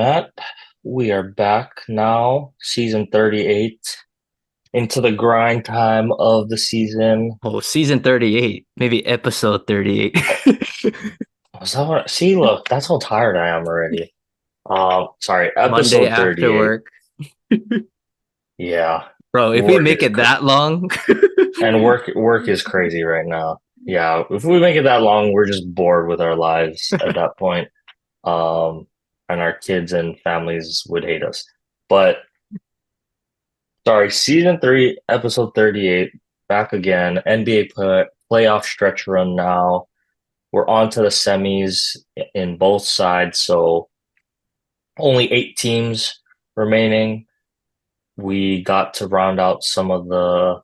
Matt. We are back now, season 38, into the grind time of the season. Oh, season 38, maybe episode 38. Was that what? See, look, that's how tired I am already. Sorry, Monday episode after 38. work. Yeah, Bro, if we work make is it cr that long, and work is crazy right now. Yeah, if we make it that long, we're just bored with our lives at that point. Um, and our kids and families would hate us. But sorry, season three, episode 38, back again. NBA playoff stretch run now. We're on to the semis in both sides, so only 8 teams remaining. We got to round out some of the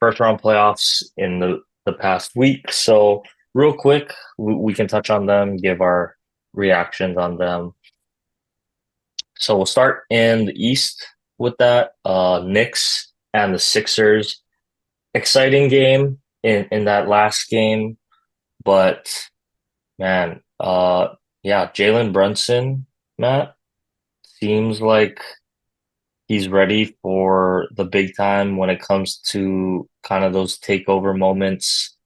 first round playoffs in the past week. So, real quick, we can touch on them, give our reactions on them. So, we'll start in the East with that. Knicks and the Sixers. Exciting game in that last game, but man, yeah, Jalen Brunson, Matt, seems like he's ready for the big time when it comes to kind of those takeover moments,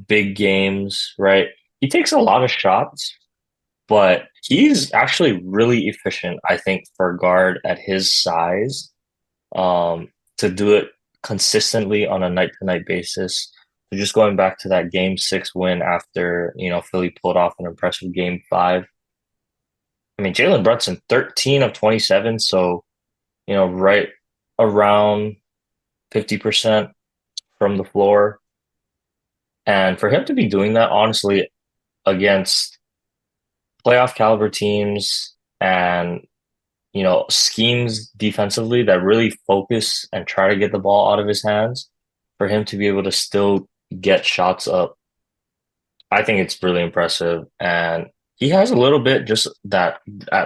big games, right? He takes a lot of shots, but he's actually really efficient, I think, for a guard at his size, to do it consistently on a night-to-night basis. So just going back to that game 6 win after, Philly pulled off an impressive game 5. I mean, Jalen Brunson, 13 of 27, so, right around 50% from the floor. And for him to be doing that, honestly, against playoff caliber teams and, schemes defensively that really focus and try to get the ball out of his hands, for him to be able to still get shots up, I think it's really impressive. And he has a little bit just that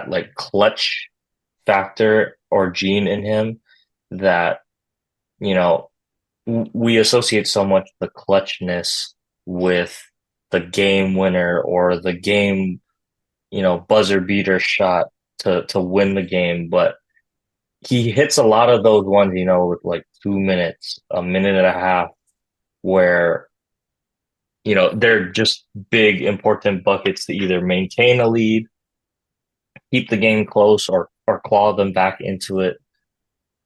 like clutch factor or gene in him that, you know, we associate so much the clutchness with the game winner or the game, buzzer beater shot to win the game. But he hits a lot of those ones, with like 2 minutes, a minute and a half, where, they're just big, important buckets to either maintain a lead, keep the game close, or claw them back into it.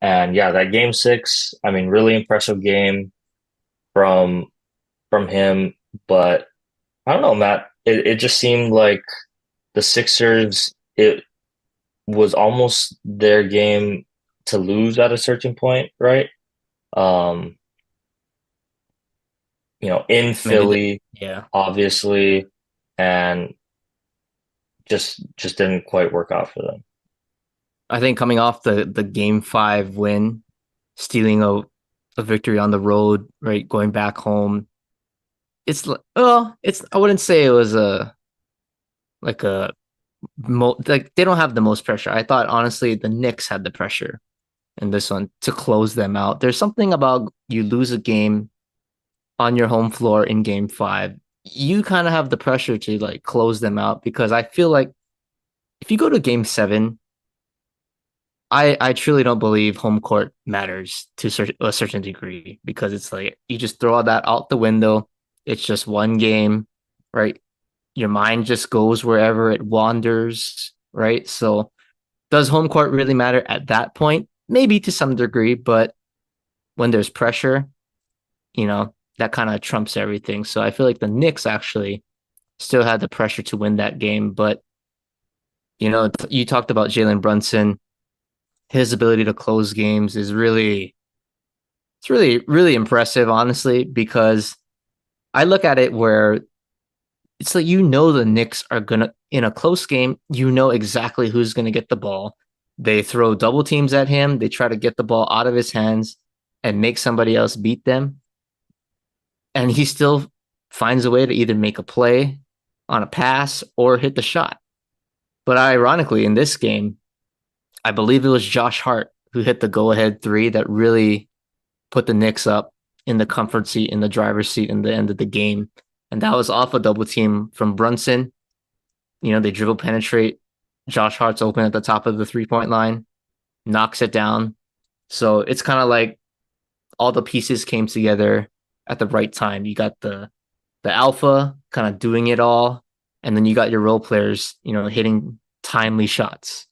And yeah, that game 6, I mean, really impressive game from him. But I don't know, Matt. It just seemed like the Sixers, it was almost their game to lose at a certain point, right? Um, in I mean, Philly, yeah, obviously, and just didn't quite work out for them. I think coming off the game 5 win, stealing a victory on the road, right, going back home, it's I wouldn't say it was like a like they don't have the most pressure. I thought honestly the Knicks had the pressure in this one to close them out. There's something about you lose a game on your home floor in game 5, you kind of have the pressure to like close them out because I feel like if you go to game 7, I truly don't believe home court matters to a certain degree because it's like you just throw all that out the window. It's just one game, right? Your mind just goes wherever it wanders, right? So does home court really matter at that point? Maybe to some degree, but when there's pressure, that kind of trumps everything. So I feel like the Knicks actually still had the pressure to win that game. But, you talked about Jalen Brunson. His ability to close games is really impressive, honestly, because I look at it where it's like, the Knicks are going to, in a close game, exactly who's going to get the ball. They throw double teams at him. They try to get the ball out of his hands and make somebody else beat them. And he still finds a way to either make a play on a pass or hit the shot. But ironically, in this game, I believe it was Josh Hart who hit the go-ahead three that really put the Knicks up in the comfort seat, in the driver's seat in the end of the game. And that was off a double team from Brunson. They dribble penetrate Josh Hart's open at the top of the 3-point line, knocks it down. So it's kind of like all the pieces came together at the right time. You got the alpha kind of doing it all, and then you got your role players, hitting timely shots.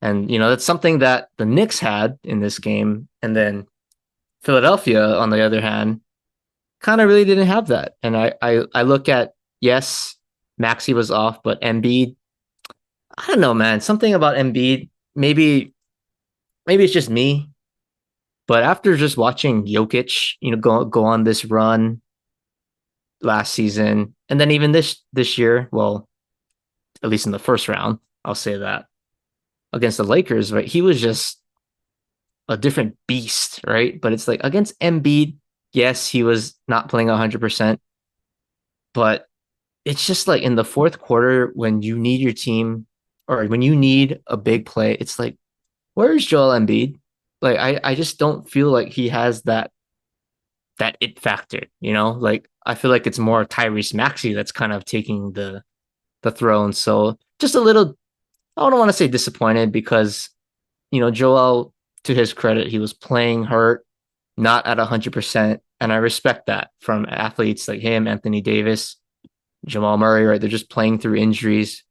And that's something that the Knicks had in this game, and then Philadelphia, on the other hand, kind of really didn't have that. And I look at, yes, Maxi was off, but Embiid, I don't know, man. Something about Embiid, maybe it's just me, but after just watching Jokic, go on this run last season, and then even this year, well, at least in the first round, I'll say that against the Lakers, right? He was just a different beast, right? But it's like against Embiid, yes, he was not playing 100%, but it's just like in the fourth quarter when you need your team or when you need a big play, it's like, where's Joel Embiid? Like I just don't feel like he has that it factor, Like I feel like it's more Tyrese Maxey that's kind of taking the throne. So just a little, I don't want to say disappointed because Joel, to his credit, he was playing hurt, not at 100%, and I respect that from athletes like him, Anthony Davis, Jamal Murray, right? They're just playing through injuries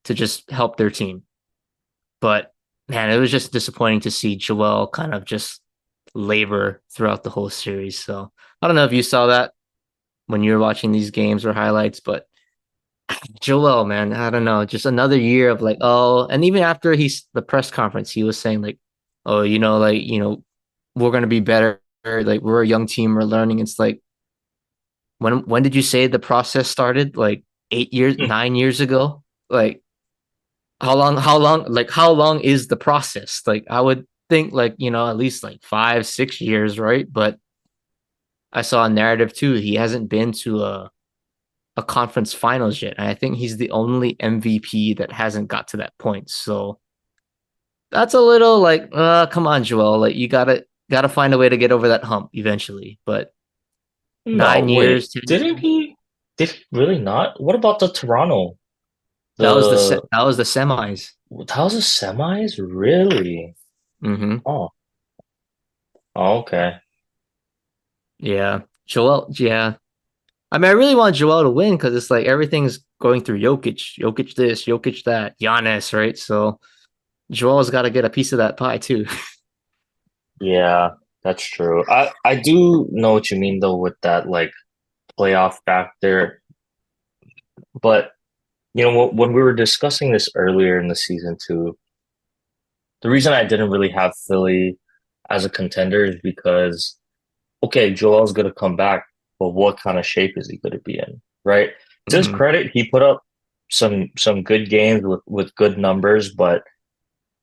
to just help their team. But man, it was just disappointing to see Joel kind of just labor throughout the whole series. So I don't know if you saw that when you were watching these games or highlights, but Joel, man, I don't know, just another year of like, oh, and even after the press conference, he was saying like, oh, we're gonna be better. Like we're a young team, we're learning. It's like, when did you say the process started? Like 8 years, 9 years ago? Like how long is the process? Like I would think like, at least like 5, 6 years, right? But I saw a narrative too. He hasn't been to a conference finals yet. And I think he's the only MVP that hasn't got to that point. So that's a little like, come on, Joel. Like you gotta find a way to get over that hump eventually. But No, nine wait, years, 10 years, didn't he? Did he really not? What about the Toronto? that The was the semis. that was a semis? Really? Hmm. Oh, oh, okay. Yeah. Joel, yeah. I mean, I really want Joel to win because it's like everything's going through Jokic, Jokic this, Jokic that, Giannis, right? So Joel's got to get a piece of that pie too. Yeah, that's true. I do know what you mean though with that like playoff factor, but when we were discussing this earlier in the season too, the reason I didn't really have Philly as a contender is because okay, Joel's gonna come back, but what kind of shape is he gonna be in, right? To his Hmm. credit, he put up some good games with good numbers, but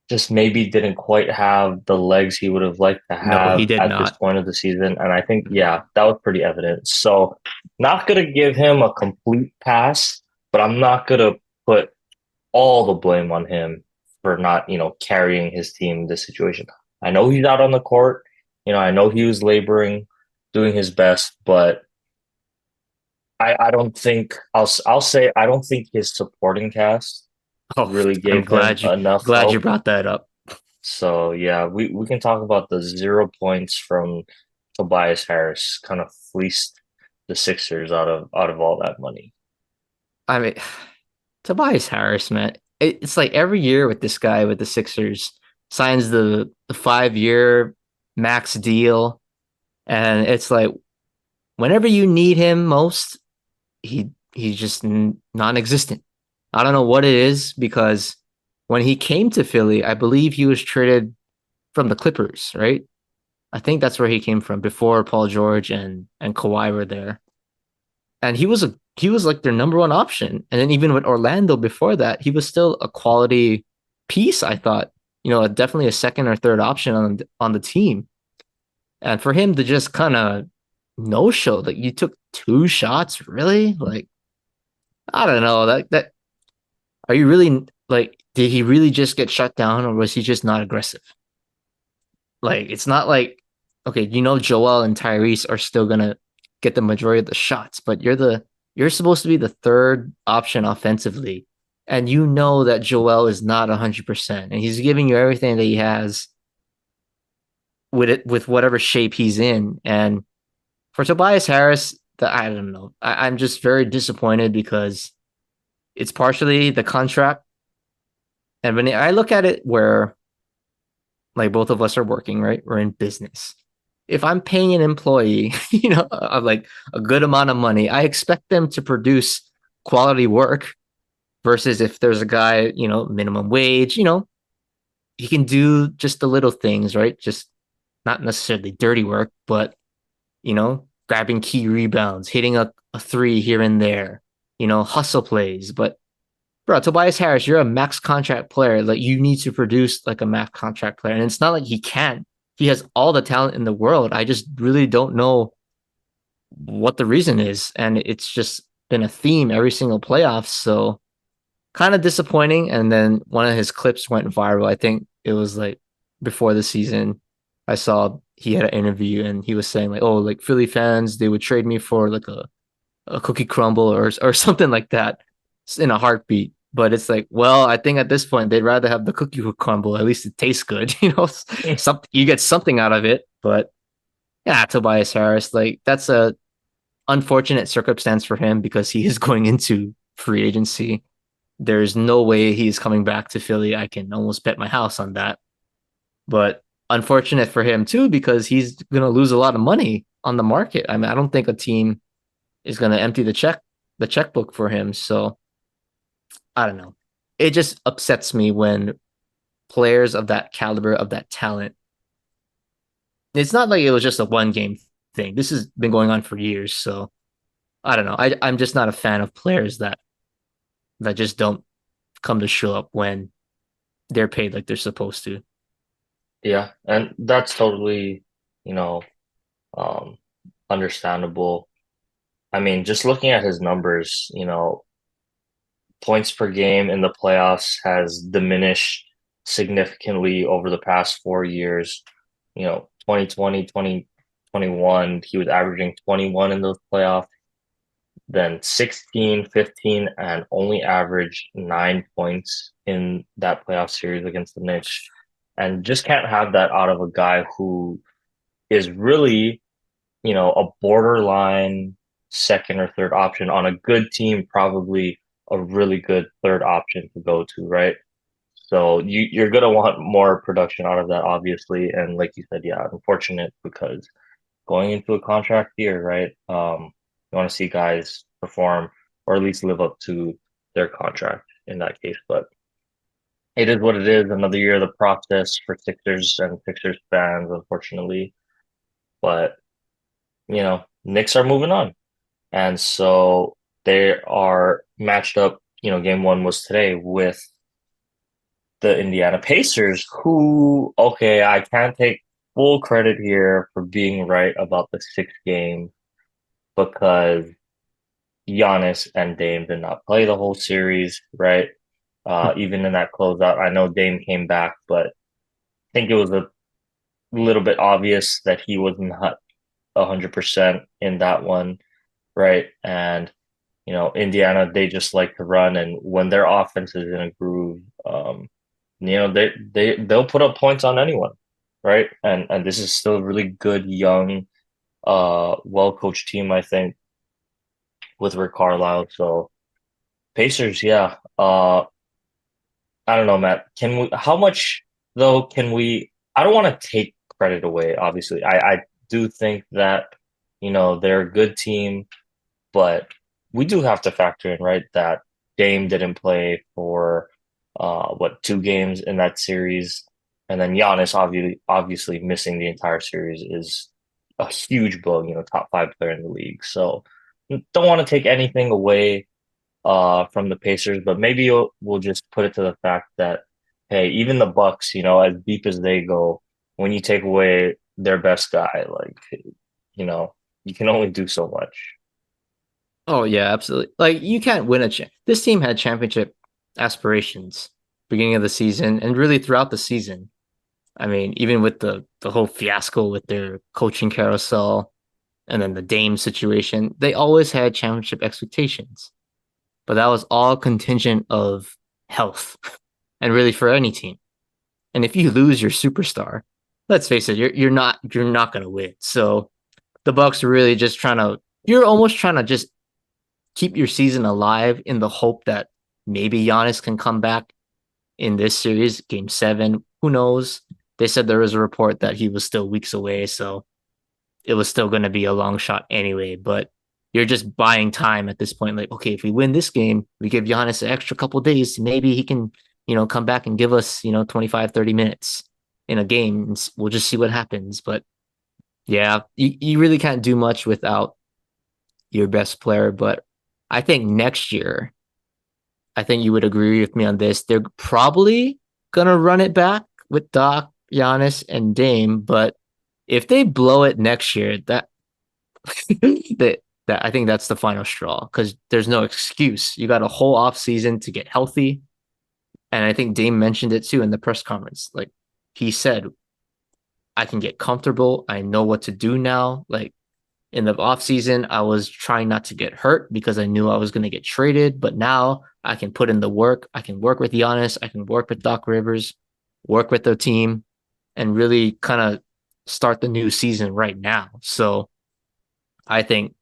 just maybe didn't quite have the legs he would have liked to No, he have did at this not. point of the season. And I think, yeah, that was pretty evident. So, not going to give him a complete pass, but I'm not going to put all the blame on him for not, carrying his team in this situation. I know he's out on the court. I know he was laboring, doing his best, but I don't think I'll say I don't think his supporting cast Oh, really I'm gave him enough glad you help. brought that up. So yeah, we can talk about the 0 points from Tobias Harris kind of fleeced the Sixers out of all that money. I mean, Tobias Harris, man, it's like every year with this guy with the Sixers signs the 5-year max deal, and it's like whenever you need him most, he's just non-existent. I don't know what it is because when he came to Philly, I believe he was traded from the Clippers, right? I think that's where he came from before Paul George and Kawhi were there. And he was like their number one option. And then even with Orlando before that, he was still a quality piece, I thought. Definitely a second or third option on the team. And for him to just kind of no show, like you took 2 shots, really? Like I don't know. That are you really like did he really just get shut down or was he just not aggressive? Like it's not like okay, Joel and Tyrese are still gonna get the majority of the shots, but you're supposed to be the third option offensively, and you know that Joel is not 100%, and he's giving you everything that he has with it with whatever shape he's in. And for Tobias Harris, I don't know. I'm just very disappointed because it's partially the contract. And when I look at it where like both of us are working, right? We're in business. If I'm paying an employee, of like a good amount of money, I expect them to produce quality work versus if there's a guy, minimum wage, he can do just the little things, right? Just not necessarily dirty work, but grabbing key rebounds, hitting a three here and there, hustle plays. But bro, Tobias Harris, you're a max contract player. Like you need to produce like a max contract player. And it's not like he can't. He has all the talent in the world. I just really don't know what the reason is. And it's just been a theme every single playoff. So kind of disappointing. And then one of his clips went viral. I think it was like before the season. I saw he had an interview and he was saying like, oh, like Philly fans, they would trade me for like a cookie crumble or something like that in a heartbeat. But it's like, well, I think at this point they'd rather have the cookie crumble. At least it tastes good, Something you get something out of it. But yeah, Tobias Harris, like that's a unfortunate circumstance for him because he is going into free agency. There's no way he's coming back to Philly. I can almost bet my house on that. But unfortunate for him too because he's going to lose a lot of money on the market. I mean, I don't think a team is going to empty the checkbook for him. So I don't know. It just upsets me when players of that caliber, of that talent, it's not like it was just a one game thing. This has been going on for years. So I don't know. I'm just not a fan of players that just don't come to show up when they're paid like they're supposed to. Yeah, and that's totally, you know, um, understandable. I mean, just looking at his numbers, points per game in the playoffs has diminished significantly over the past 4 years. 2020, 2021, he was averaging 21 in those playoffs, then 16, 15, and only averaged 9 points in that playoff series against the Knicks. And just can't have that out of a guy who is really, a borderline second or third option on a good team, probably a really good third option to go to, right? So you're gonna want more production out of that, obviously. And like you said, yeah, unfortunate because going into a contract year, right? You want to see guys perform or at least live up to their contract in that case. But it is what it is. Another year of the process for Sixers and Sixers fans, unfortunately. But Knicks are moving on. And so they are matched up. Game one was today with the Indiana Pacers, who, okay, I can't take full credit here for being right about the sixth game because Giannis and Dame did not play the whole series, right? Even in that closeout, I know Dame came back, but I think it was a little bit obvious that he was not 100% in that one, right? And Indiana, they just like to run, and when their offense is in a groove, they'll put up points on anyone, right? And this is still a really good, young, well coached team, I think, with Rick Carlisle. So Pacers, yeah. I don't know, Matt. Can we? How much though can we? I don't want to take credit away. Obviously, I do think that they're a good team, but we do have to factor in, right, that Dame didn't play for what, 2 games in that series, and then Giannis obviously missing the entire series is a huge blow. Top 5 player in the league. So don't want to take anything away from the Pacers, but maybe we'll just put it to the fact that hey, even the Bucks, as deep as they go, when you take away their best guy, like you know, you can only do so much. Oh yeah, absolutely. Like you can't win a this team had championship aspirations beginning of the season and really throughout the season. I mean, even with the whole fiasco with their coaching carousel and then the Dame situation, they always had championship expectations. But that was all contingent of health, and really for any team. And if you lose your superstar, let's face it, you're not going to win. So the Bucks are really just trying to you're almost trying to just keep your season alive in the hope that maybe Giannis can come back in this series, game 7. Who knows? They said there was a report that he was still weeks away, so it was still going to be a long shot anyway. But you're just buying time at this point. Like, okay, if we win this game, we give Giannis an extra couple days. Maybe he can, come back and give us, 25, 30 minutes in a game. And we'll just see what happens. But yeah, you really can't do much without your best player. But I think next year, I think you would agree with me on this. They're probably gonna run it back with Doc, Giannis, and Dame. But if they blow it next year, that I think that's the final straw because there's no excuse. You got a whole off season to get healthy, and I think Dame mentioned it too in the press conference. Like he said, I can get comfortable. I know what to do now. Like in the offseason, I was trying not to get hurt because I knew I was going to get traded. But now I can put in the work. I can work with Giannis. I can work with Doc Rivers, work with the team, and really kind of start the new season right now. So I think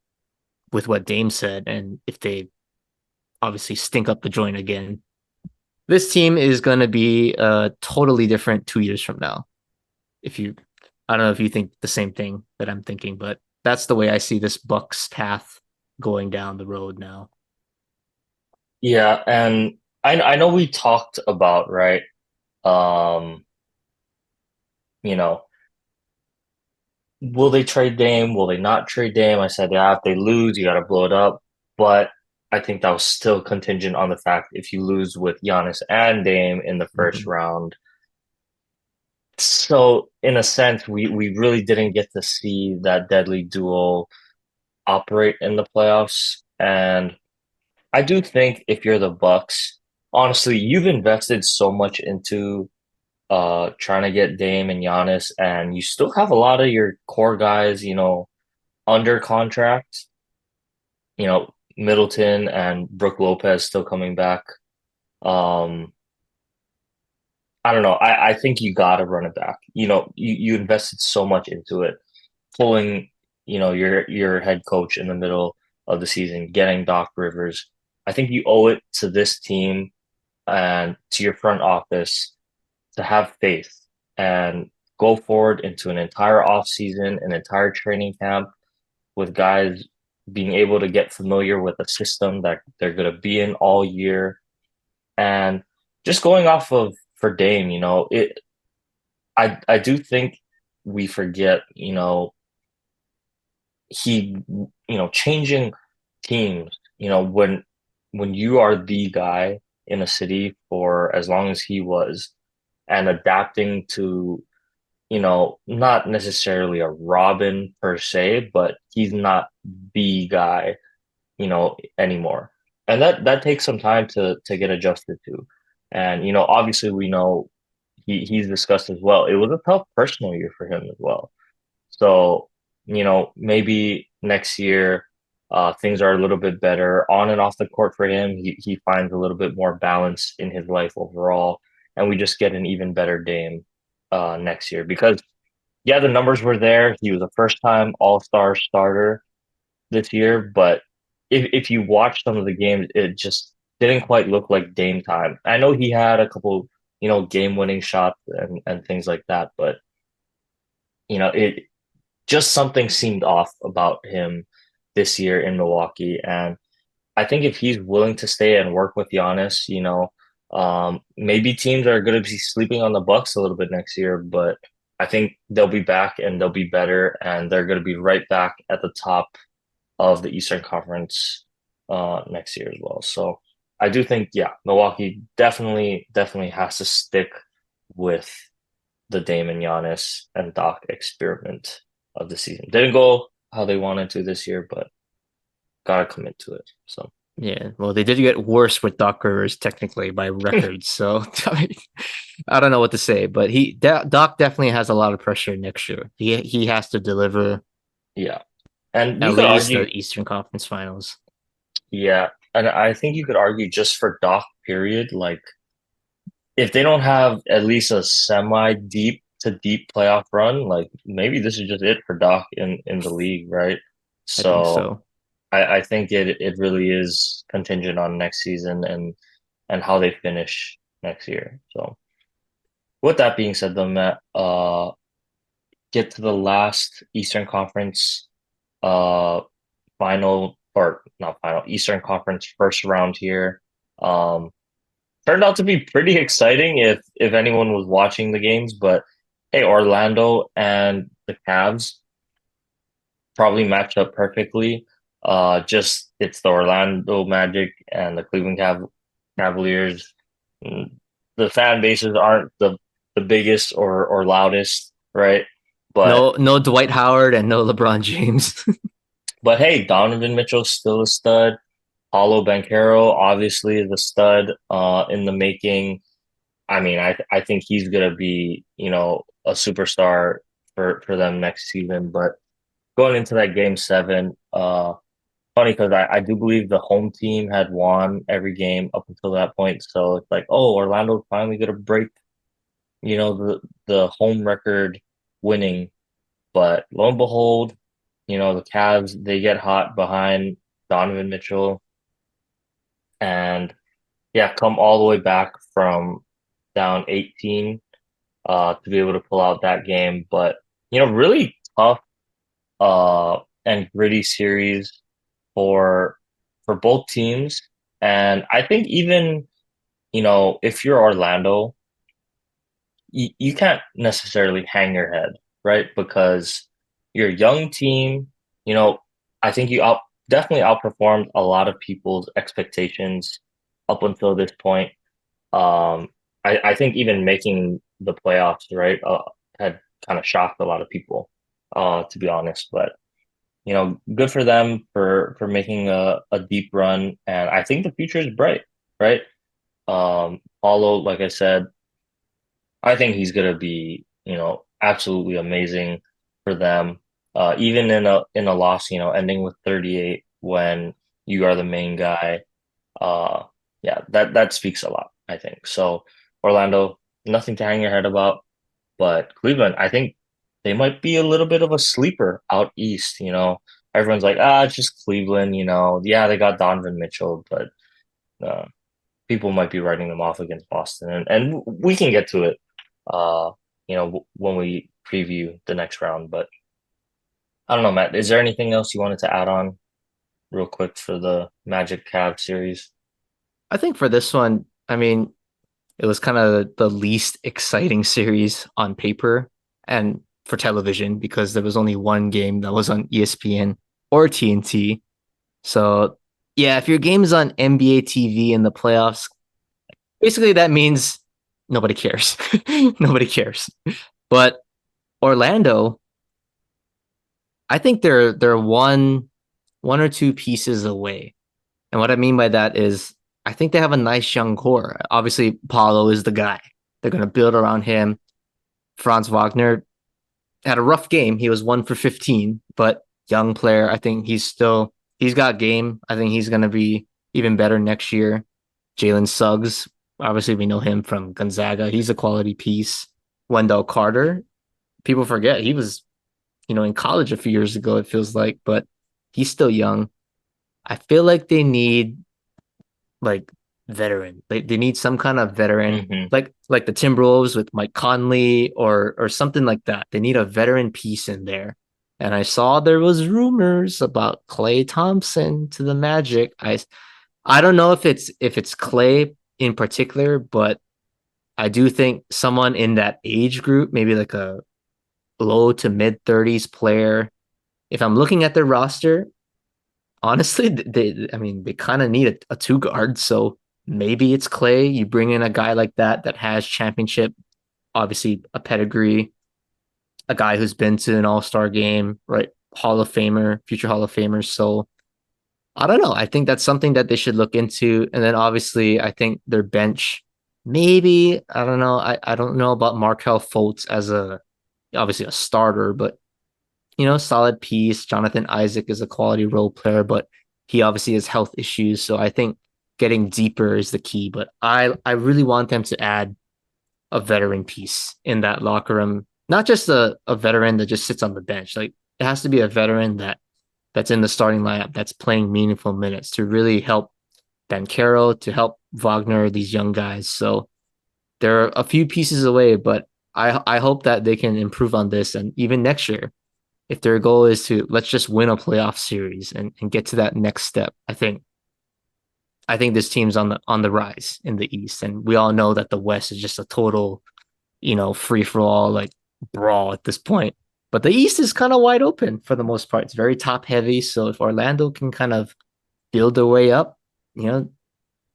with what Dame said, and if they obviously stink up the joint again, this team is going to be totally different 2 years from now. If you, I don't know if you think the same thing that I'm thinking, but that's the way I see this Bucks path going down the road now. Yeah, and I know we talked about, right? Um, you know, will they trade Dame? Will they not trade Dame? I said, yeah, if they lose, you got to blow it up. But I think that was still contingent on the fact if you lose with Giannis and Dame in the first Mm-hmm. round. So in a sense, we really didn't get to see that deadly duo operate in the playoffs. And I do think if you're the Bucks, honestly, you've invested so much into trying to get Dame and Giannis, and you still have a lot of your core guys, under contract. Middleton and Brook Lopez still coming back. Um, I don't know. I think you got to run it back. You invested so much into it, pulling, your head coach in the middle of the season, getting Doc Rivers. I think you owe it to this team and to your front office to have faith and go forward into an entire off season, an entire training camp with guys being able to get familiar with a system that they're going to be in all year. And just going off of for Dame, I do think we forget, changing teams, when you are the guy in a city for as long as he was and adapting to, not necessarily a Robin per se, but he's not the guy, anymore. And that takes some time to get adjusted to. And, obviously we know he's discussed as well. It was a tough personal year for him as well. So, maybe next year, things are a little bit better on and off the court for him. He finds a little bit more balance in his life overall, and we just get an even better Dame next year because yeah, the numbers were there. He was a first time All-Star starter this year, but if you watch some of the games, it just didn't quite look like Dame time. I know he had a couple, game-winning shots and things like that, but it just something seemed off about him this year in Milwaukee. And I think if he's willing to stay and work with Giannis, maybe teams are going to be sleeping on the Bucks a little bit next year, but I think they'll be back and they'll be better, and they're going to be right back at the top of the Eastern Conference next year as well. So I do think, yeah, Milwaukee definitely has to stick with the Damon Giannis and Doc experiment of the season. Didn't go how they wanted to this year, but gotta commit to it. So Yeah, well, they did get worse with Doc Rivers technically by records. So I don't know what to say, but Doc definitely has a lot of pressure next year. He has to deliver yeah. And you at could least argue, the Eastern Conference Finals. yeah, and I think you could argue just for Doc, period, like if they don't have at least a semi deep to deep playoff run, like maybe this is just it for Doc in the league, right? I think So so. I think it really is contingent on next season and how they finish next year. So with that being said, though, Matt, get to the last Eastern Conference uh final or not final Eastern Conference first round here. Um, Turned out to be pretty exciting if anyone was watching the games, but hey, Orlando and the Cavs probably matched up perfectly. Just it's the Orlando Magic and the Cavaliers. Mm, The fan bases aren't the biggest or loudest, right? But No Dwight Howard and no LeBron James. but hey, Donovan Mitchell's still a stud. Paulo Banchero obviously is a stud in the making. I mean, I think he's gonna be, a superstar for them next season. But going into that game 7, funny because I do believe the home team had won every game up until that point. So it's like, oh, Orlando's finally gonna break, the home record winning. But lo and behold, the Cavs, they get hot behind Donovan Mitchell and yeah, come all the way back from down 18 to be able to pull out that game. But really tough and gritty series for both teams. And I think even if you're Orlando, you can't necessarily hang your head, right? Because you're a young team. You know, I think you definitely outperformed a lot of people's expectations up until this point. Um, I think even making the playoffs, right, had kind of shocked a lot of people, to be honest. But good for them for making a deep run, and I think the future is bright, right? Paulo, like I said, I think he's gonna be, absolutely amazing for them. Even in a loss, ending with 38 when you are the main guy. Uh, yeah, that speaks a lot, I think. So Orlando, nothing to hang your head about, but Cleveland, I think they might be a little bit of a sleeper out east. Everyone's like, it's just Cleveland. Yeah, they got Donovan Mitchell, but uh, people might be writing them off against Boston, and we can get to it. Uh, when we preview the next round, but I don't know, Matt. Is there anything else you wanted to add on real quick for the Magic Cavs series? I think for this one, I mean, it was kind of the least exciting series on paper and for television because there was only one game that was on ESPN or TNT. So, yeah, if your game is on NBA TV in the playoffs, basically that means nobody cares. Nobody cares. But Orlando, I think they're one or two pieces away. And what I mean by that is I think they have a nice young core. Obviously, Paulo is the guy. They're going to build around him. Franz Wagner had a rough game. He was 1 for 15, but young player. I think he's got game. I think he's going to be even better next year. Jalen Suggs, obviously we know him from Gonzaga. He's a quality piece. Wendell Carter, people forget he was, in college a few years ago, it feels like, but he's still young. I feel like they need like veteran. They need some kind of veteran, Hmm. like the Timberwolves with Mike Conley or something like that. They need a veteran piece in there. And I saw there was rumors about Klay Thompson to the Magic. I don't know if it's Klay in particular, but I do think someone in that age group, maybe like a low to mid 30s player. If I'm looking at their roster, honestly, I mean, they kind of need a two guard. So maybe it's Klay. You bring in a guy like that has championship, obviously a pedigree, a guy who's been to an All Star game, right? Hall of Famer, future Hall of Famer. So I don't know. I think that's something that they should look into. And then obviously, I think their bench, maybe I don't know. I don't know about Markel Fultz as a obviously a starter, but solid piece. Jonathan Isaac is a quality role player, but he obviously has health issues. So I think getting deeper is the key. But I really want them to add a veteran piece in that locker room. Not just a veteran that just sits on the bench. Like it has to be a veteran that's in the starting lineup that's playing meaningful minutes to really help Ben Carroll, to help Wagner, these young guys. So they're a few pieces away, but I hope that they can improve on this. And even next year, if their goal is to let's just win a playoff series and get to that next step, I think this team's on the rise in the East. And we all know that the West is just a total, free for all, like brawl at this point. But the East is kind of wide open for the most part. It's very top heavy. So if Orlando can kind of build their way up, you know,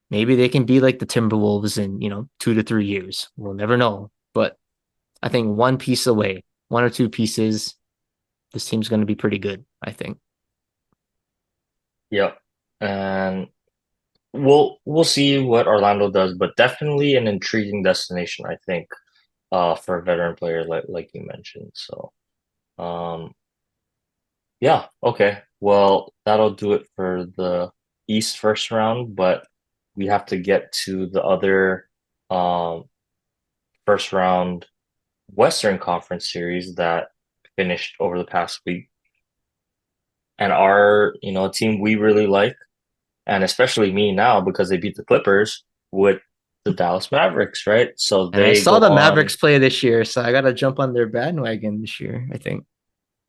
maybe they can be like the Timberwolves in, 2 to 3 years. We'll never know. But I think one piece away, one or two pieces, this team's going to be pretty good, I think. Yep. And we'll see what Orlando does, but definitely an intriguing destination, I think, for a veteran player like you mentioned. So yeah, okay. Well, that'll do it for the East first round, but we have to get to the other um first round Western Conference series that finished over the past week. And our, team we really like, and especially me now because they beat the Clippers with the Dallas Mavericks, right? So And I they saw go the on, Mavericks play this year, so I got to jump on their bandwagon this year, I think.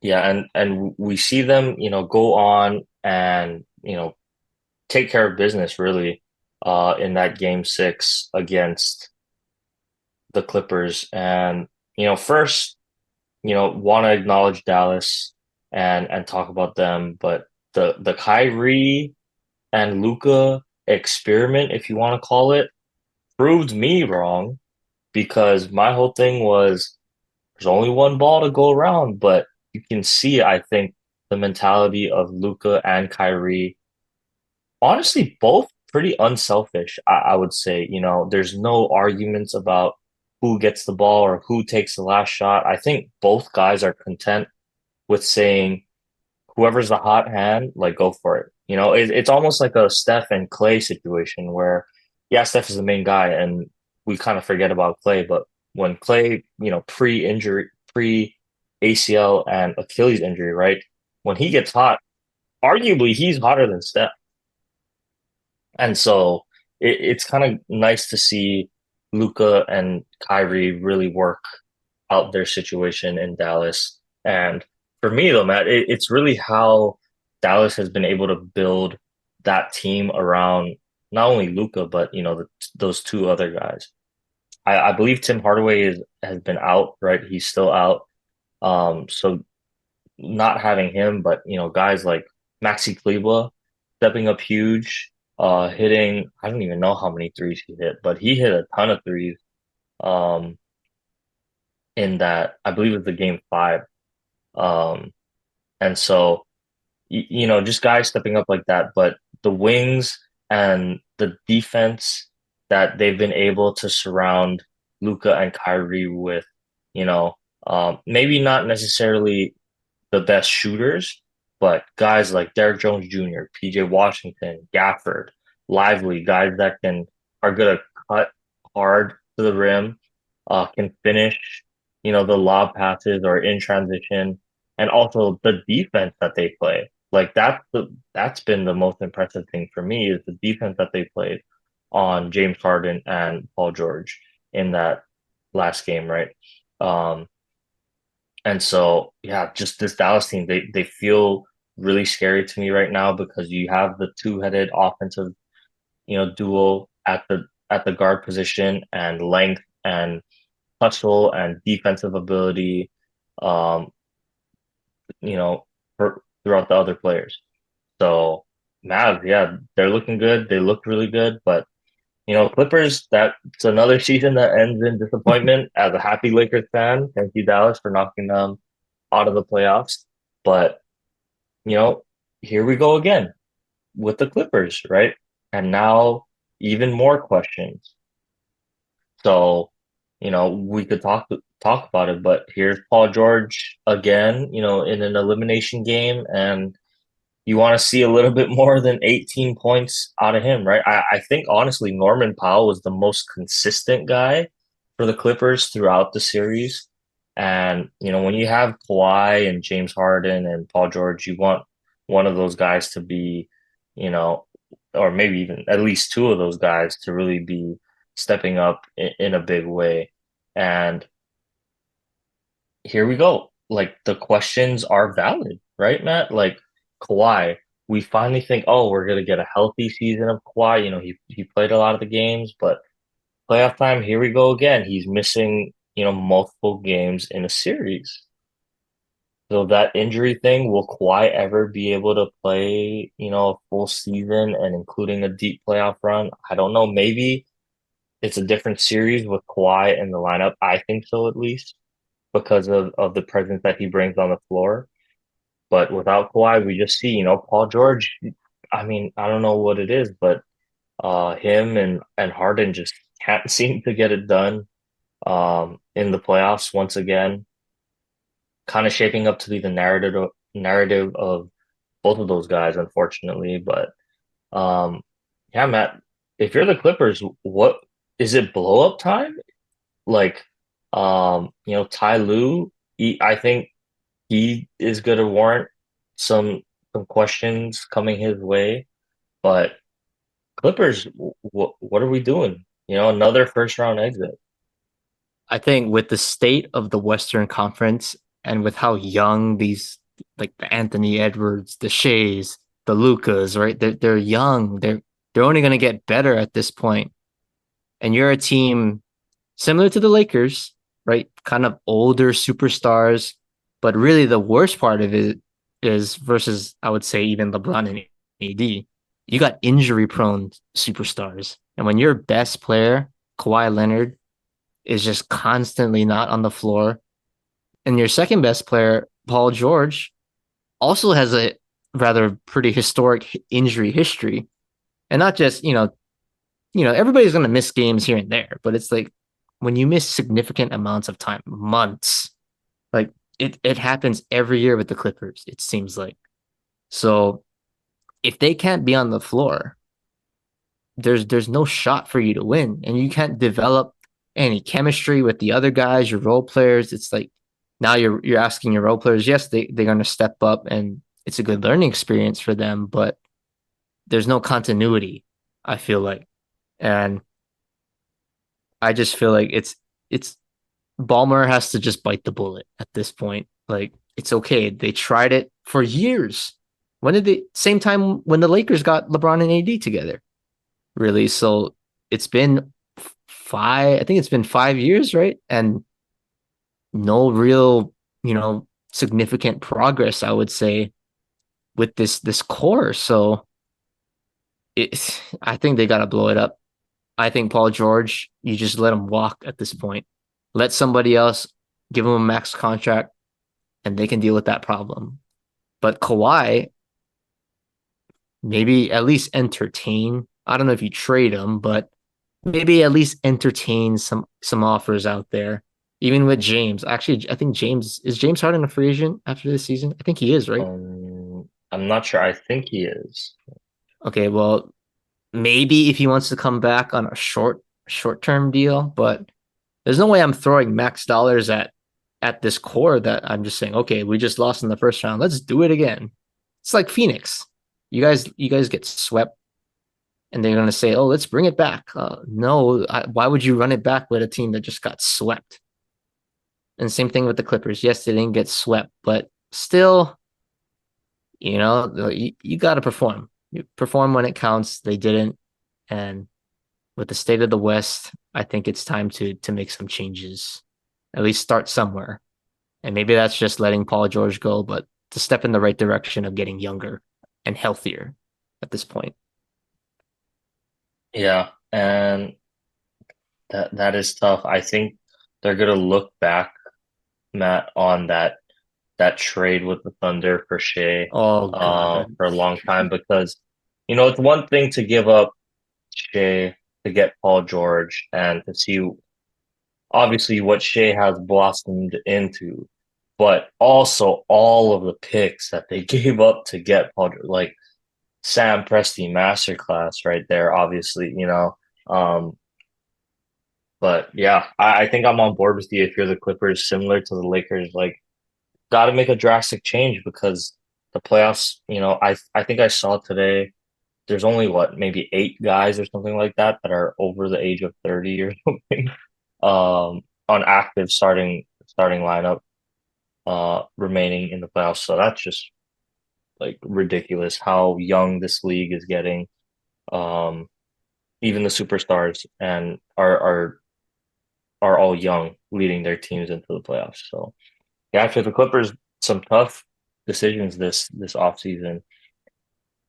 yeah, and we see them, go on and, take care of business really in that game 6 against the Clippers. And, first, want to acknowledge Dallas and talk about them, but the Kyrie and Luca experiment, if you want to call it, proved me wrong because my whole thing was there's only one ball to go around, but you can see, I think, the mentality of Luca and Kyrie, honestly, both pretty unselfish, I would say. There's no arguments about who gets the ball or who takes the last shot. I think both guys are content with saying, whoever's the hot hand, like go for it. It's almost like a Steph and Clay situation where, yeah, Steph is the main guy, and we kind of forget about Clay. But when Clay, pre-injury, pre-ACL and Achilles injury, right? When he gets hot, arguably he's hotter than Steph. And so it's kind of nice to see Luca and Kyrie really work out their situation in Dallas. And for me, though, Matt, it's really how Dallas has been able to build that team around not only Luca, but those two other guys. I believe Tim Hardaway has been out, right? He's still out. So not having him, but guys like Maxi Kleber stepping up huge, hitting, I don't even know how many threes he hit, but he hit a ton of threes um in that, I believe it was the game 5. Um and so just guys stepping up like that, but the wings and the defense that they've been able to surround Luca and Kyrie with, you know, maybe not necessarily the best shooters, but guys like Derrick Jones Jr., PJ Washington, Gafford, Lively, guys that are gonna cut hard to the rim, can finish, the lob passes or in transition, and also the defense that they play. Like that's been the most impressive thing for me is the defense that they played on James Harden and Paul George in that last game, right? Um, and so, yeah, just this Dallas team, they feel really scary to me right now because you have the two-headed offensive, duo at the guard position and length and hustle and defensive ability, um, you know, throughout the other players. So, Mavs, yeah, they're looking good. They look really good, but Clippers, that's another season that ends in disappointment. As a happy Lakers fan, thank you, Dallas, for knocking them out of the playoffs. But, you know, here we go again with the Clippers, right? And now even more questions. So, we could talk about it, but here's Paul George again, in an elimination game, and you want to see a little bit more than 18 points out of him, right? I think honestly Norman Powell was the most consistent guy for the Clippers throughout the series. And, when you have Kawhi and James Harden and Paul George, you want one of those guys to be, you know, or maybe even at least two of those guys to really be stepping up in a big way. And here we go. Like the questions are valid, right, Matt? Like Kawhi, we finally think, oh, we're gonna get a healthy season of Kawhi. He played a lot of the games, but playoff time, here we go again. He's missing, multiple games in a series. So that injury thing, will Kawhi ever be able to play, a full season and including a deep playoff run? I don't know. Maybe it's a different series with Kawhi in the lineup. I think so, at least because of the presence that he brings on the floor. But without Kawhi, we just see, Paul George. I mean, I don't know what it is, but him and Harden just can't seem to get it done in the playoffs once again. Kind of shaping up to be the narrative of both of those guys, unfortunately. But um, yeah, Matt, if you're the Clippers, what is it blow up time? Like, Ty Lue, I think he is going to warrant some some questions coming his way. But Clippers, what are we doing? Another first round exit. I think with the state of the Western Conference and with how young these like the Anthony Edwards, the Shays, the Lucas, right? They're young. They're only gonna get better at this point. And you're a team similar to the Lakers, right? Kind of older superstars. But really the worst part of it is versus I would say even LeBron and AD, you got injury prone superstars. And when your best player, Kawhi Leonard, is just constantly not on the floor. And your second best player, Paul George, also has a rather pretty historic injury history. And not just, everybody's going to miss games here and there, but it's like when you miss significant amounts of time, months, like it happens every year with the Clippers, it seems like. So if they can't be on the floor, there's no shot for you to win, and you can't develop any chemistry with the other guys, your role players. It's like now you're asking your role players, yes, they're going to step up, and it's a good learning experience for them, but there's no continuity, I feel like. And I just feel like it's Ballmer has to just bite the bullet at this point. Like it's okay. They tried it for years. When did they same time when the Lakers got LeBron and AD together? Really. So it's been I think it's been 5 years, right? And no real, significant progress, I would say, with this core. So I think they gotta blow it up. I think Paul George, you just let him walk at this point. Let somebody else give him a max contract and they can deal with that problem. But Kawhi, maybe at least entertain. I don't know if you trade him, but maybe at least entertain some offers out there. Even with James. Actually, I think James Harden a free agent after this season? I think he is, right? I'm not sure. I think he is. Okay, well, maybe if he wants to come back on a short-term deal, but there's no way I'm throwing max dollars at this core that I'm just saying, okay, we just lost in the first round. Let's do it again. It's like Phoenix. You guys get swept and they're going to say, "Oh, let's bring it back." No, why would you run it back with a team that just got swept? And same thing with the Clippers. Yes, they didn't get swept, but still, you got to perform. You perform when it counts. They didn't, and with the state of the West, I think it's time to make some changes. At least start somewhere, and maybe that's just letting Paul George go, but to step in the right direction of getting younger and healthier at this point. Yeah, and that is tough. I think they're gonna look back, Matt, on that trade with the Thunder for Shea Oh God. for a long time because it's one thing to give up Shea to get Paul George and to see obviously what Shea has blossomed into, but also all of the picks that they gave up to get Paul George, like Sam Presti masterclass right there, obviously, um, But yeah, I think I'm on board with you if you're the Clippers, similar to the Lakers. Like, got to make a drastic change because the playoffs, I think I saw today there's only what, maybe 8 guys or something like that that are over the age of 30 or something on active starting lineup remaining in the playoffs. So that's just like ridiculous how young this league is getting. Um, even the superstars and are all young, leading their teams into the playoffs. So yeah, for the Clippers, some tough decisions this offseason.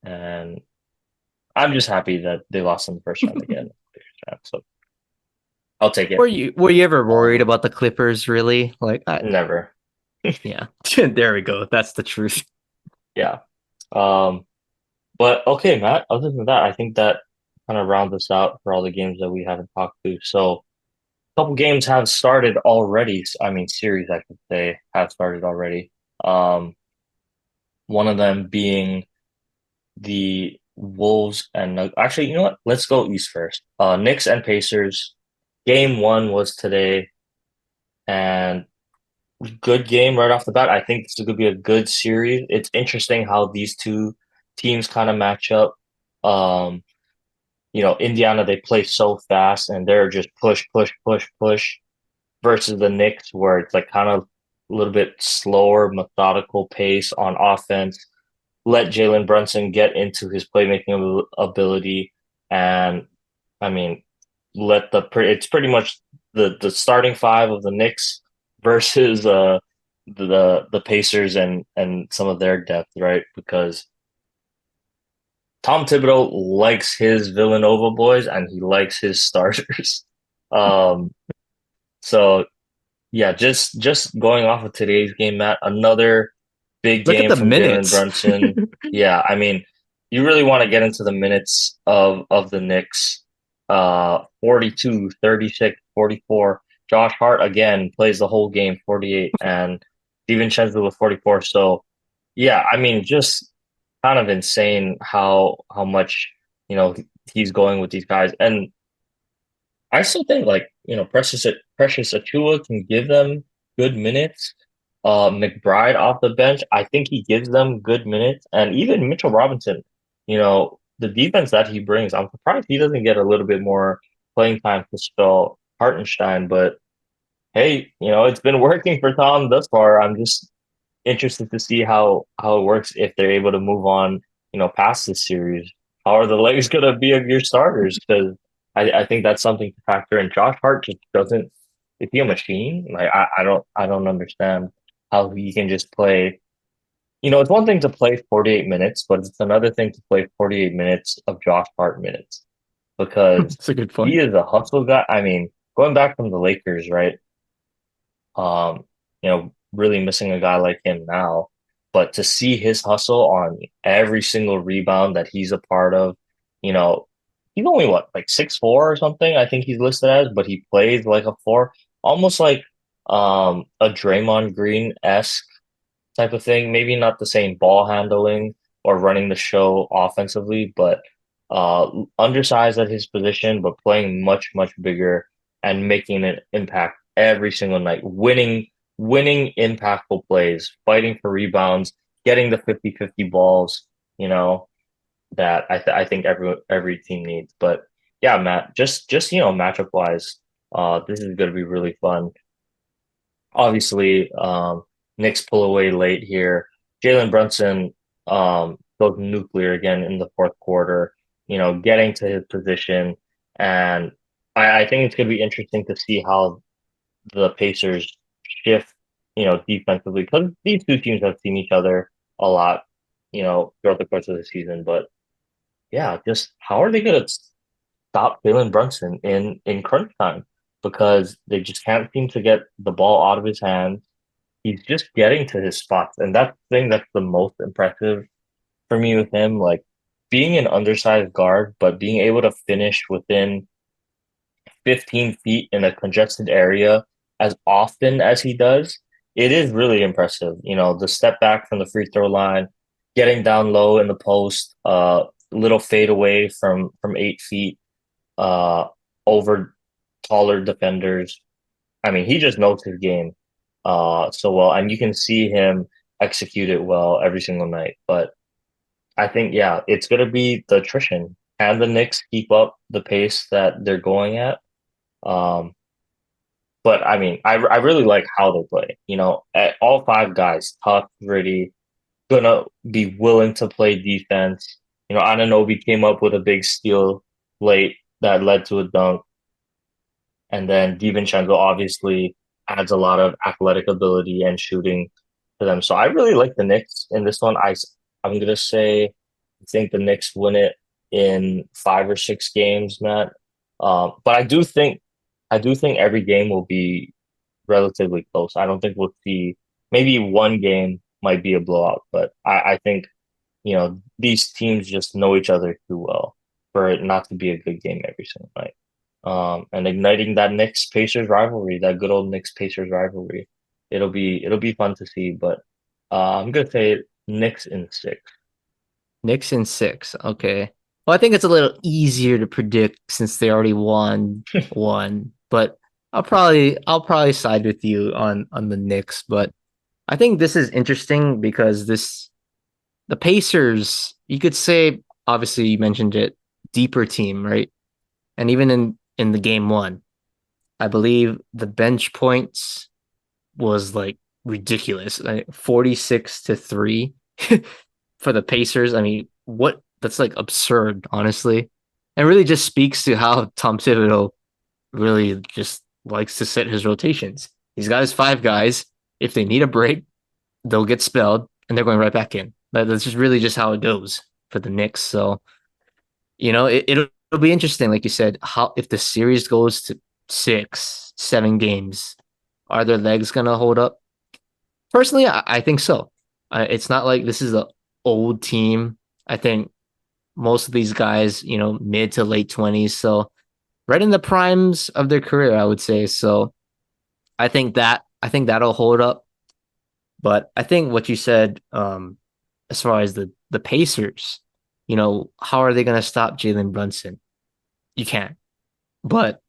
And I'm just happy that they lost in the first round again. So I'll take it. Were you ever worried Um, about the Clippers? Really? Never. Yeah. There we go. That's the truth. Yeah. Um, but okay, Matt, other than that, I think that kind of rounds us out for all the games that we haven't talked to. So a couple games have started already. I mean, series, I could say, have started already. Um, one of them being the Wolves and actually, you know what? Let's go East first. Knicks and Pacers. Game one was today, and good game right off the bat. I think this is going to be a good series. It's interesting how these two teams kind of match up. Um, Indiana, they play so fast and they're just push, push, push, push versus the Knicks, where it's like kind of a little bit slower, methodical pace on offense. Let Jalen Brunson get into his playmaking ability, and I mean, it's pretty much the starting five of the Knicks versus the Pacers and some of their depth, right? Because Tom Thibodeau likes his Villanova boys and he likes his starters. Um, so yeah, just going off of today's game, Matt, another big Look at game the from Jalen minutes. Brunson. Yeah, I mean, you really want to get into the minutes of the Knicks. 42, 36, 44. Josh Hart again plays the whole game, 48, and DiVincenzo with 44. So yeah, I mean, just kind of insane how much, you know, he's going with these guys. And I still think like, Precious Achua can give them good minutes. McBride off the bench, I think he gives them good minutes. And even Mitchell Robinson, the defense that he brings, I'm surprised he doesn't get a little bit more playing time to spell Hartenstein. But hey, it's been working for Tom thus far. I'm just interested to see how it works if they're able to move on, past this series. How are the legs gonna be of your starters? Because I think that's something to factor in. Josh Hart just doesn't. Is he a machine? Like I don't understand how he can just play. It's one thing to play 48 minutes, but it's another thing to play 48 minutes of Josh Hart minutes because That's a good he point. is a hustle guy. I mean, going back from the Lakers, right? Um, really missing a guy like him now. But to see his hustle on every single rebound that he's a part of, you know, he's only what, like 6'4" or something, I think he's listed as, but he plays like a four, almost like a Draymond Green-esque type of thing. Maybe not the same ball handling or running the show offensively, but undersized at his position, but playing much, much bigger and making an impact every single night, winning impactful plays, fighting for rebounds, getting the 50-50 balls, that I think every team needs. But yeah, Matt, just matchup wise, this is going to be really fun. Obviously, Knicks pull away late here. Jalen Brunson goes nuclear again in the fourth quarter, getting to his position. And I think it's going to be interesting to see how the Pacers shift, defensively, because these two teams have seen each other a lot, throughout the course of the season. But yeah, just how are they going to stop Jalen Brunson in crunch time? Because they just can't seem to get the ball out of his hands. He's just getting to his spots, and that's the thing that's the most impressive for me with him. Like being an undersized guard, but being able to finish within 15 feet in a congested area as often as he does, it is really impressive. The step back from the free throw line, getting down low in the post, little fade away from 8 feet, over taller defenders. I mean, he just knows his game so well, and you can see him execute it well every single night. But I think, yeah, it's gonna be the attrition. Can the Knicks keep up the pace that they're going at? Um, but I mean, I really like how they play. All five guys, tough, gritty, gonna be willing to play defense. Anunoby came up with a big steal late that led to a dunk. And then DiVincenzo obviously adds a lot of athletic ability and shooting to them. So I really like the Knicks in this one. I'm gonna say I think the Knicks win it in 5 or 6 games, Matt. But I do think every game will be relatively close. I don't think we'll see maybe one game might be a blowout, but I think these teams just know each other too well for it not to be a good game every single night. And igniting that Knicks Pacers rivalry, that good old Knicks Pacers rivalry. It'll be fun to see, but I'm gonna say Knicks in 6. Knicks in 6. Okay. Well, I think it's a little easier to predict since they already won one, but I'll probably side with you on the Knicks, but I think this is interesting because the Pacers, you could say, obviously you mentioned it, deeper team, right? And even in the game one, I believe the bench points was like ridiculous, like 46-3 for the Pacers. I mean, what that's like absurd, honestly. And really just speaks to how Tom Thibodeau really just likes to set his rotations. He's got his five guys. If they need a break, they'll get spelled and they're going right back in. That's just really just how it goes for the Knicks. So, it'll be interesting, like you said, how if the series goes to 6, 7 games, are their legs gonna hold up? Personally, I think so. It's not like this is an old team. I think most of these guys, mid to late 20s, so right in the primes of their career, I would say. So I think that'll hold up. But I think what you said, as far as the Pacers, how are they going to stop Jalen Brunson? You can't. But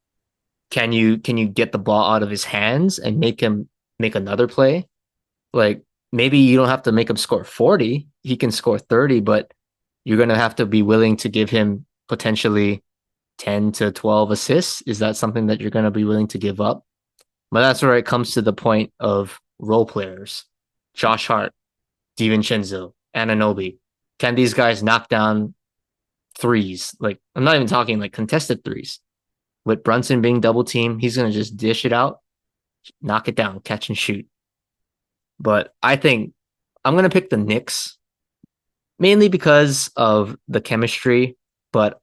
can you get the ball out of his hands and make him make another play? Like maybe you don't have to make him score 40. He can score 30, but you're going to have to be willing to give him potentially 10 to 12 assists. Is that something that you're going to be willing to give up? But that's where it comes to the point of role players. Josh Hart, DiVincenzo, Anunoby. Can these guys knock down threes? Like, I'm not even talking like contested threes. With Brunson being double teamed, he's going to just dish it out, knock it down, catch and shoot. But I think I'm going to pick the Knicks mainly because of the chemistry. But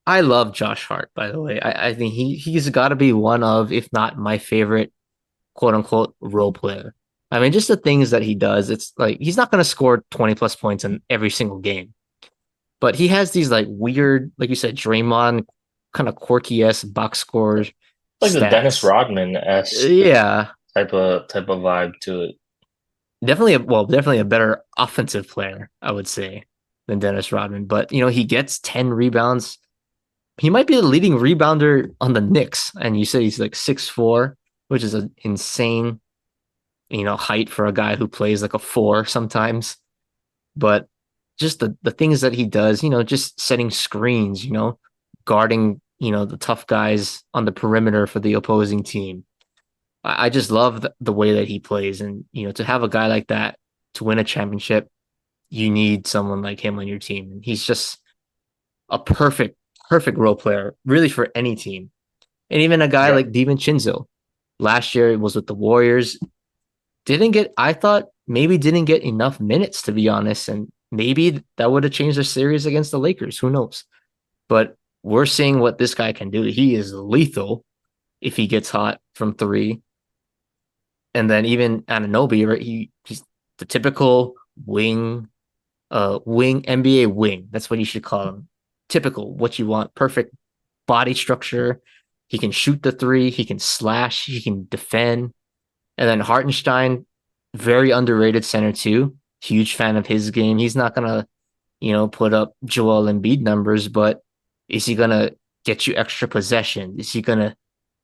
I love Josh Hart, by the way. I think he's got to be one of, if not my favorite, quote unquote, role player. I mean, just the things that he does, it's like he's not going to score 20 plus points in every single game, but he has these like weird, like you said, Draymond kind of quirky ass box score Like the Dennis stats. Rodman-esque Yeah, type of vibe to it. definitely a better offensive player, I would say, than Dennis Rodman. But he gets 10 rebounds. He might be the leading rebounder on the Knicks, and you say he's like 6'4", which is an insane, height for a guy who plays like a four sometimes. But just the things that he does, just setting screens, guarding, the tough guys on the perimeter for the opposing team. I just love the way that he plays. And, to have a guy like that to win a championship, you need someone like him on your team. And he's just a perfect role player, really, for any team. And even a guy Yeah. like DiVincenzo, last year was with the Warriors, I thought maybe didn't get enough minutes, to be honest. And maybe that would have changed the series against the Lakers. Who knows? But we're seeing what this guy can do. He is lethal if he gets hot from three. And then even Anunoby, right? He's the typical wing NBA wing. That's what you should call him. Typical, what you want. Perfect body structure. He can shoot the three. He can slash. He can defend. And then Hartenstein, very underrated center too. Huge fan of his game. He's not gonna, put up Joel Embiid numbers, but is he gonna get you extra possession? Is he gonna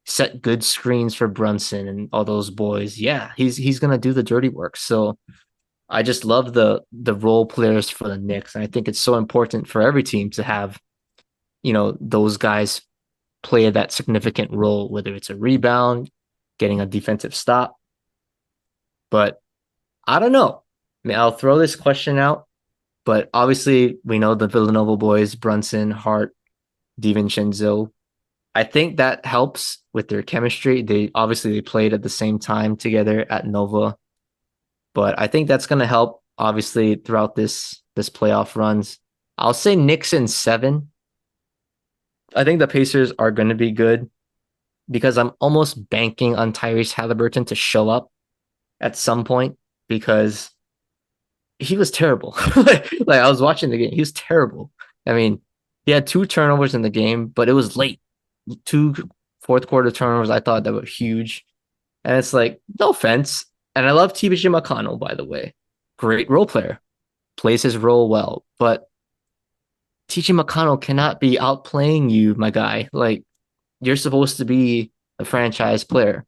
set good screens for Brunson and all those boys, yeah, he's gonna do the dirty work. So I just love the role players for the Knicks. And I think it's so important for every team to have, those guys play that significant role, whether it's a rebound, getting a defensive stop. But I don't know. I mean, I'll throw this question out, but obviously we know the Villanova boys, Brunson, Hart, DiVincenzo. I think that helps with their chemistry. They played at the same time together at Nova, but I think that's going to help obviously throughout this playoff runs. I'll say Knicks in 7. I think the Pacers are going to be good because I'm almost banking on Tyrese Halliburton to show up at some point because he was terrible. Like I was watching the game, he was terrible. I mean, he had 2 turnovers in the game, but it was late. Two fourth quarter turnovers. I thought that were huge, and it's like no offense. And I love TBJ McConnell, by the way, great role player, plays his role well, but TJ McConnell cannot be outplaying you, my guy. Like you're supposed to be a franchise player,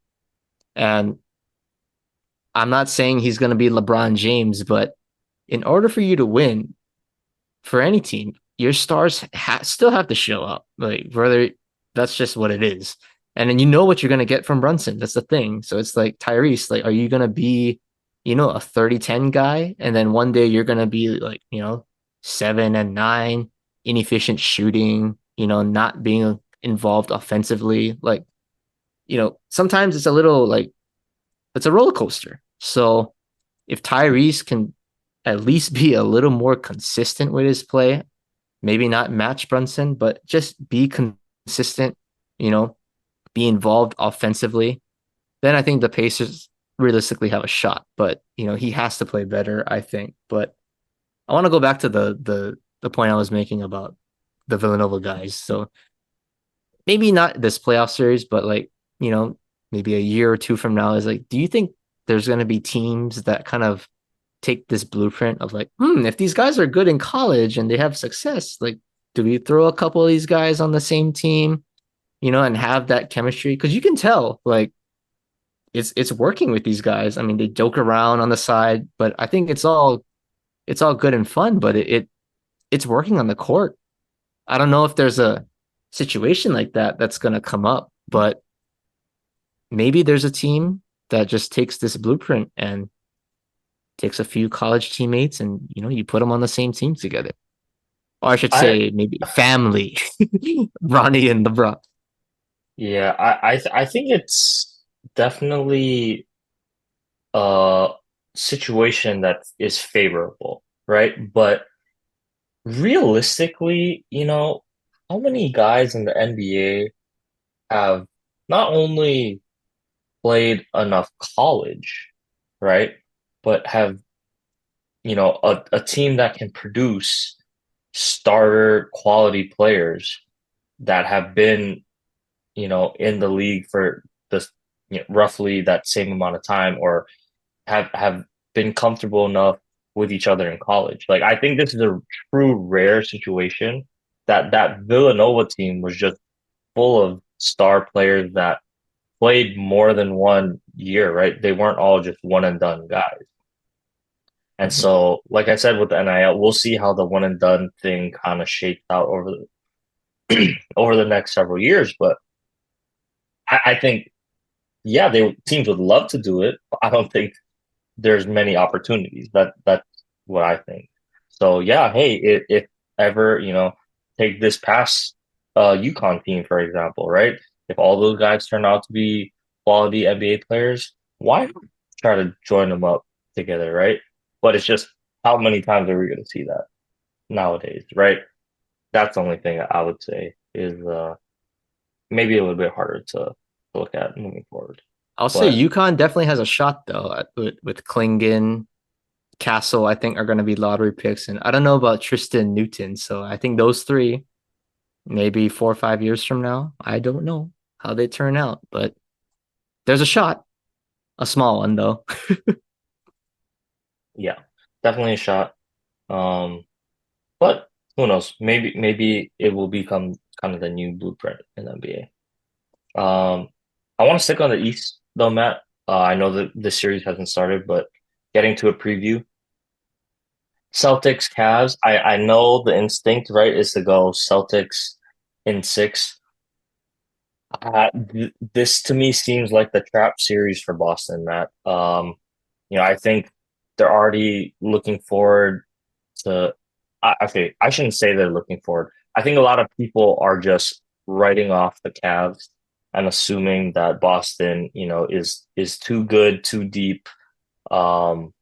and I'm not saying he's going to be LeBron James, but in order for you to win for any team, your stars still have to show up. Like, whether that's just what it is. And then you know what you're going to get from Brunson. That's the thing. So it's like Tyrese, like, are you going to be, a 30-10 guy? And then one day you're going to be like, 7 and 9, inefficient shooting, not being involved offensively. Like, sometimes it's a little like, it's a roller coaster. So if Tyrese can at least be a little more consistent with his play, maybe not match Brunson, but just be consistent, you know, be involved offensively, then I think the Pacers realistically have a shot. But, he has to play better, I think. But I want to go back to the point I was making about the Villanova guys. So maybe not this playoff series, but like, you know, maybe a year or two from now is like, do you think there's going to be teams that kind of take this blueprint of like, if these guys are good in college and they have success, like, do we throw a couple of these guys on the same team, and have that chemistry? Because you can tell, like, it's working with these guys. I mean, they joke around on the side, but I think it's all good and fun, but it's working on the court. I don't know if there's a situation like that that's going to come up, but maybe there's a team that just takes this blueprint and takes a few college teammates and you put them on the same team together. Or I should I say maybe family. Ronnie and LeBron. yeah, I think it's definitely a situation that is favorable, right? But realistically, how many guys in the NBA have not only played enough college, right? But have, a team that can produce starter quality players that have been, in the league for this, roughly that same amount of time or have been comfortable enough with each other in college. Like I think this is a true rare situation that Villanova team was just full of star players that played more than one year, right? They weren't all just one and done guys. And Mhm. so, like I said with the NIL, we'll see how the one and done thing kind of shapes out over the next several years. But I think, yeah, teams would love to do it. But I don't think there's many opportunities. That's what I think. So yeah, hey, if ever take this past UConn team for example, right? If all those guys turn out to be quality NBA players, why not try to join them up together, right? But it's just how many times are we going to see that nowadays, right? That's the only thing I would say is maybe a little bit harder to look at moving forward. I'll say But UConn definitely has a shot though with Klingon, Castle. I think are going to be lottery picks, and I don't know about Tristan Newton. So I think those three, maybe 4 or 5 years from now, I don't know how they turn out, but there's a shot, a small one though. yeah, definitely a shot. Um, But who knows? Maybe it will become kind of the new blueprint in the NBA. I want to stick on the East though, Matt. I know that the series hasn't started, but getting to a preview. Celtics, Cavs. I know the instinct, right, is to go Celtics in six. This to me seems like the trap series for Boston, Matt. I think they're already looking forward to. Okay, I shouldn't say they're looking forward. I think a lot of people are just writing off the Cavs and assuming that Boston, is too good, too deep, um,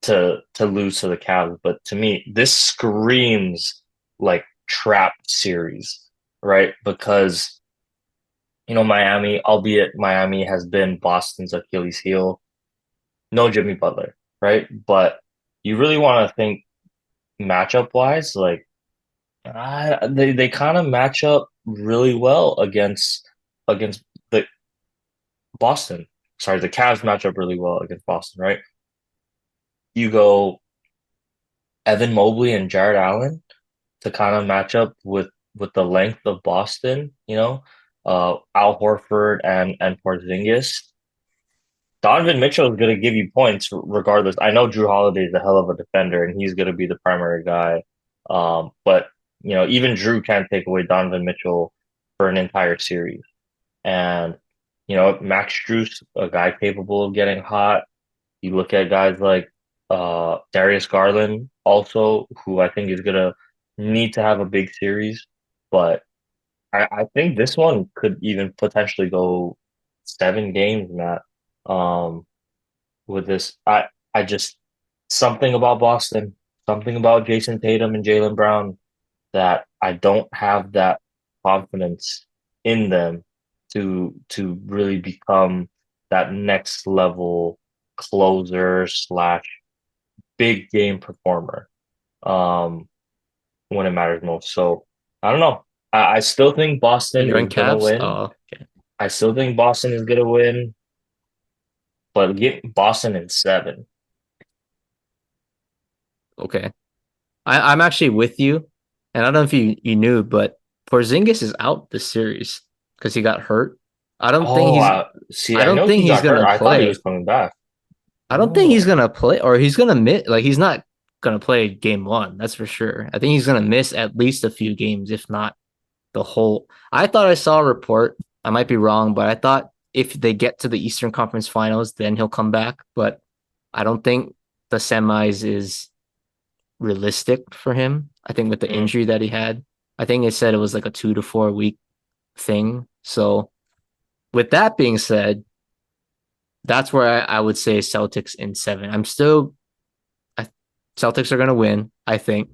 to lose to the Cavs. But to me, this screams like trap series, right? Because Miami, albeit Miami has been Boston's Achilles heel, no Jimmy Butler, right? But you really want to think matchup wise, like they kind of match up really well against the Boston. Sorry, the Cavs match up really well against Boston, right? You go Evan Mobley and Jared Allen to kind of match up with the length of Boston, Al Horford and Porzingis. Donovan Mitchell is going to give you points regardless. I know Drew Holiday is a hell of a defender and he's going to be the primary guy. But even Drew can't take away Donovan Mitchell for an entire series. And Max Strus, a guy capable of getting hot. You look at guys like Darius Garland, also, who I think is going to need to have a big series. But I think this one could even potentially go 7 games, Matt. Um, with this. I just something about Boston, something about Jason Tatum and Jaylen Brown that I don't have that confidence in them to really become that next level closer slash big game performer when it matters most. So I don't know. I still think Boston You're in is gonna Cavs? win. Oh, okay. I still think Boston is gonna win, but get Boston in seven. Okay. I'm actually with you. And I don't know if you knew, but Porzingis is out this series because he got hurt. I don't think Oh, he's see, I I don't know think he he's got hurt. gonna I thought he was play. coming back. I don't think he's Oh, gonna play or he's gonna miss like he's not gonna play game one, that's for sure. I think he's gonna miss at least a few games, if not the whole. I thought I saw a report. I might be wrong, but I thought if they get to the Eastern Conference Finals, then he'll come back. But I don't think the semis is realistic for him. I think with the mm, injury that he had, I think it said it was like a 2 to 4 week thing. So with that being said, that's where I would say Celtics in seven. I, Celtics are gonna win, I think,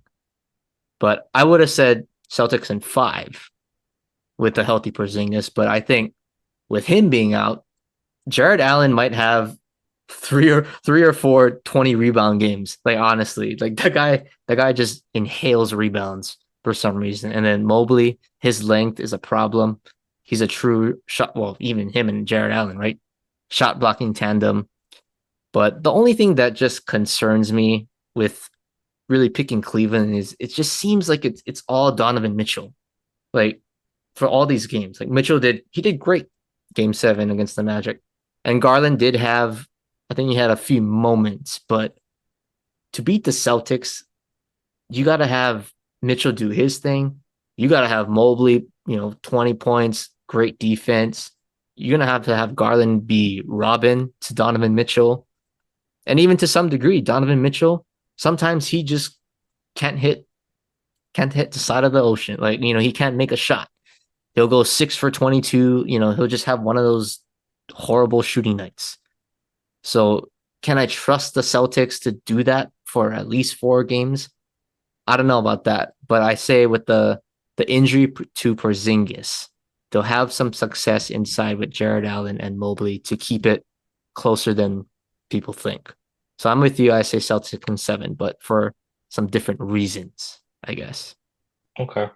but I would have said Celtics in five with a healthy Porzingis. But I think with him being out, Jared Allen might have three or four 20 rebound games. Like honestly, like that guy just inhales rebounds for some reason. And then Mobley, his length is a problem. He's a true shot. Well, even him and Jared Allen, right? Shot blocking tandem. But the only thing that just concerns me with really picking Cleveland is it just seems like it's all Donovan Mitchell. Like for all these games, like Mitchell did great game seven against the Magic. And Garland did have, I think he had a few moments, but to beat the Celtics, you got to have Mitchell do his thing. You got to have Mobley, 20 points, great defense. You're going to have Garland be Robin to Donovan Mitchell. And even to some degree, Donovan Mitchell, sometimes he just can't hit, can't hit the side of the ocean. Like, he can't make a shot. He'll go 6 for 22. He'll just have one of those horrible shooting nights. So can I trust the Celtics to do that for at least 4 games? I don't know about that, but I say with the injury to Porzingis, they'll have some success inside with Jared Allen and Mobley to keep it closer than people think. So I'm with you. I say Celtics in seven, but for some different reasons, I guess. okay.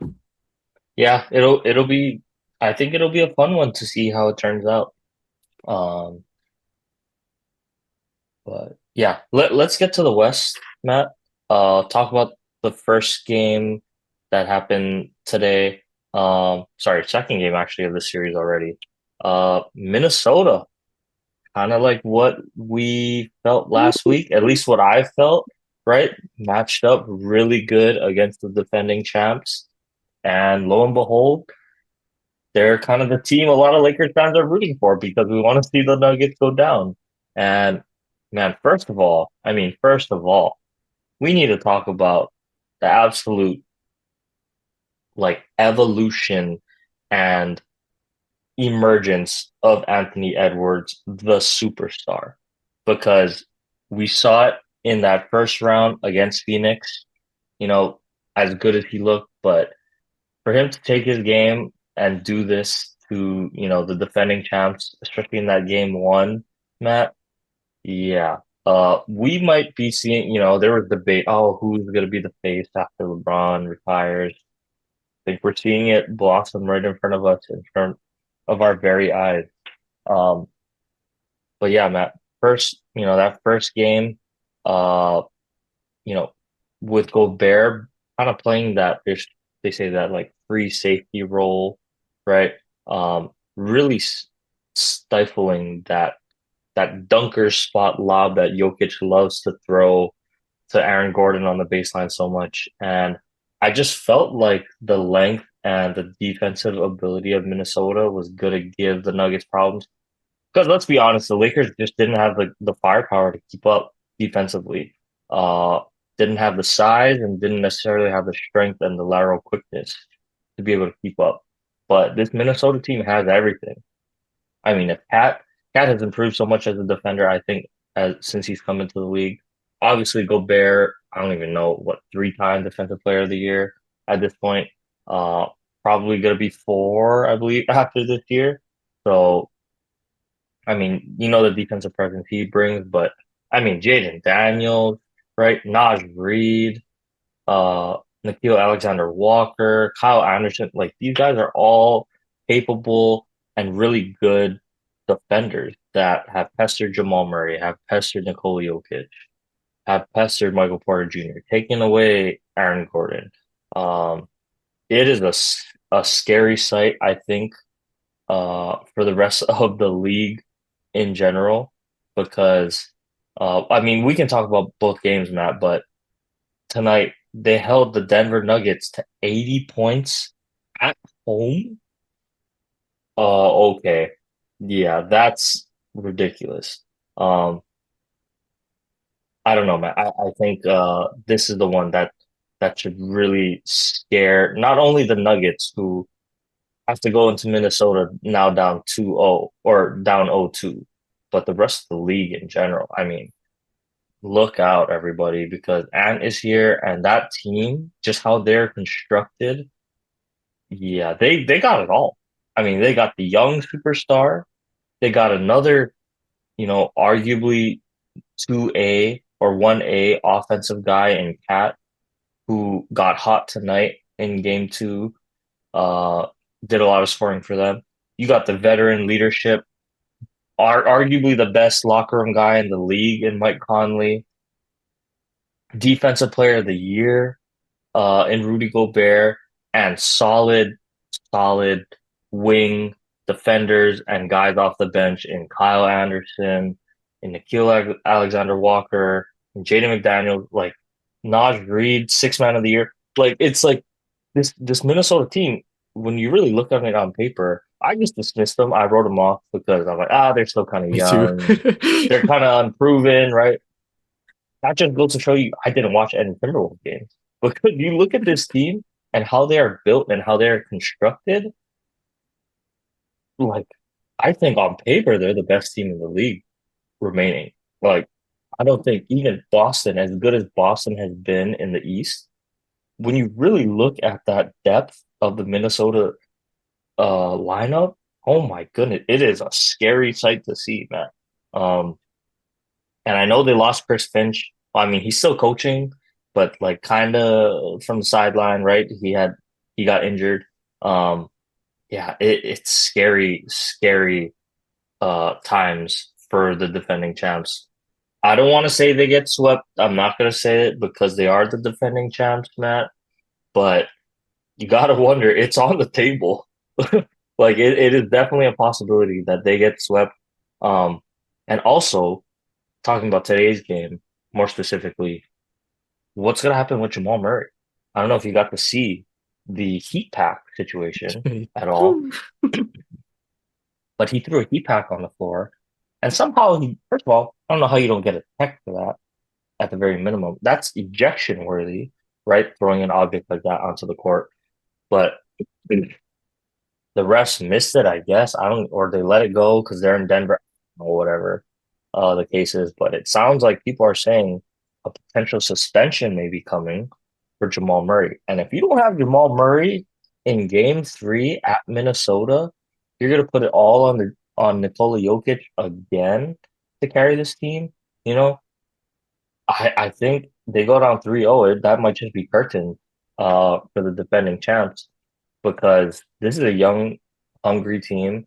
Yeah, it'll be. I think it'll be a fun one to see how it turns out. Um, but yeah, let's get to the West, Matt. Talk about the first game that happened today. Sorry, second game actually of the series already. Minnesota, kind of like what we felt last week, at least what I felt, right? Matched up really good against the defending champs. And lo and behold, they're kind of the team a lot of Lakers fans are rooting for because we want to see the Nuggets go down. And man, first of all, we need to talk about the absolute like evolution and emergence of Anthony Edwards, the superstar, because we saw it in that first round against Phoenix, you know, as good as he looked, but for him to take his game and do this to, the defending champs, especially in that game one, Matt, yeah. We might be seeing, there was debate, oh, who's going to be the face after LeBron retires? I think we're seeing it blossom right in front of us, in front of our very eyes. Um, but yeah, Matt, that first game, uh, you know, with Gobert kind of playing that, they say that like free safety role, right? Really stifling that dunker spot lob that Jokic loves to throw to Aaron Gordon on the baseline so much. And I just felt like the length and the defensive ability of Minnesota was going to give the Nuggets problems. Because let's be honest, the Lakers just didn't have the firepower to keep up defensively. Uh, didn't have the size and didn't necessarily have the strength and the lateral quickness to be able to keep up. But this Minnesota team has everything. I mean, if Cat has improved so much as a defender, I think since he's come into the league. Obviously, Gobert, I don't even know what 3-time Defensive Player of the Year at this point. Uh, Probably gonna be 4, I believe, after this year. So, I mean, the defensive presence he brings, but I mean, Jaden Daniels, right? Naj Reed, Nikhil Alexander Walker, Kyle Anderson, like these guys are all capable and really good defenders that have pestered Jamal Murray, have pestered Nikola Jokic, have pestered Michael Porter Jr., taken away Aaron Gordon. Um, it is a scary sight, I think, for the rest of the league in general, because I mean, we can talk about both games, Matt, but tonight they held the Denver Nuggets to 80 points at home. Okay. Yeah, that's ridiculous. Um, I don't know, man. I think this is the one that should really scare not only the Nuggets who have to go into Minnesota now down 2-0 or down 0-2, but the rest of the league in general. I mean, look out, everybody, because Ant is here and that team, just how they're constructed, yeah, they got it all. I mean, they got the young superstar, they got another, arguably 2A or 1A offensive guy in Cat who got hot tonight in game two, uh, did a lot of scoring for them. You got the veteran leadership, arguably the best locker room guy in the league in Mike Conley, defensive player of the year in Rudy Gobert, and solid wing defenders and guys off the bench in Kyle Anderson, in Nikhil Alexander Walker, and Jaden McDaniel, like Naj Reed, 6 man of the year. Like it's like this Minnesota team, when you really look at it on paper, I just dismissed them. I wrote them off because I'm like, they're still kind of Me too. young. They're kind of unproven, right? That just goes to show you I didn't watch any Timberwolves games. Because you look at this team and how they are built and how they're constructed, like I think on paper they're the best team in the league remaining. Like I don't think even Boston, as good as Boston has been in the East, when you really look at that depth of the Minnesota lineup, oh my goodness, it is a scary sight to see, man. Um, and I know they lost Chris Finch. I mean, he's still coaching, but like kind of from the sideline, right? He got injured. Um, yeah, it's scary times for the defending champs. I don't want to say they get swept. I'm not gonna say it because they are the defending champs, Matt. But you gotta wonder, it's on the table. Like it is definitely a possibility that they get swept. Um, and also talking about today's game more specifically, what's gonna happen with Jamal Murray? I don't know if you got to see the heat pack situation at all, but he threw a heat pack on the floor, and somehow he, first of all, I don't know how you don't get a tech for that at the very minimum. That's ejection worthy, right? Throwing an object like that onto the court, but the refs missed it, I guess. I don't, or they let it go because they're in Denver or whatever the case is. But it sounds like people are saying a potential suspension may be coming for Jamal Murray. And if you don't have Jamal Murray in Game 3 at Minnesota, you're gonna put it all on Nikola Jokic again to carry this team. You know, I think they go down 3-0. That might just be curtain for the defending champs because this is a young, hungry team.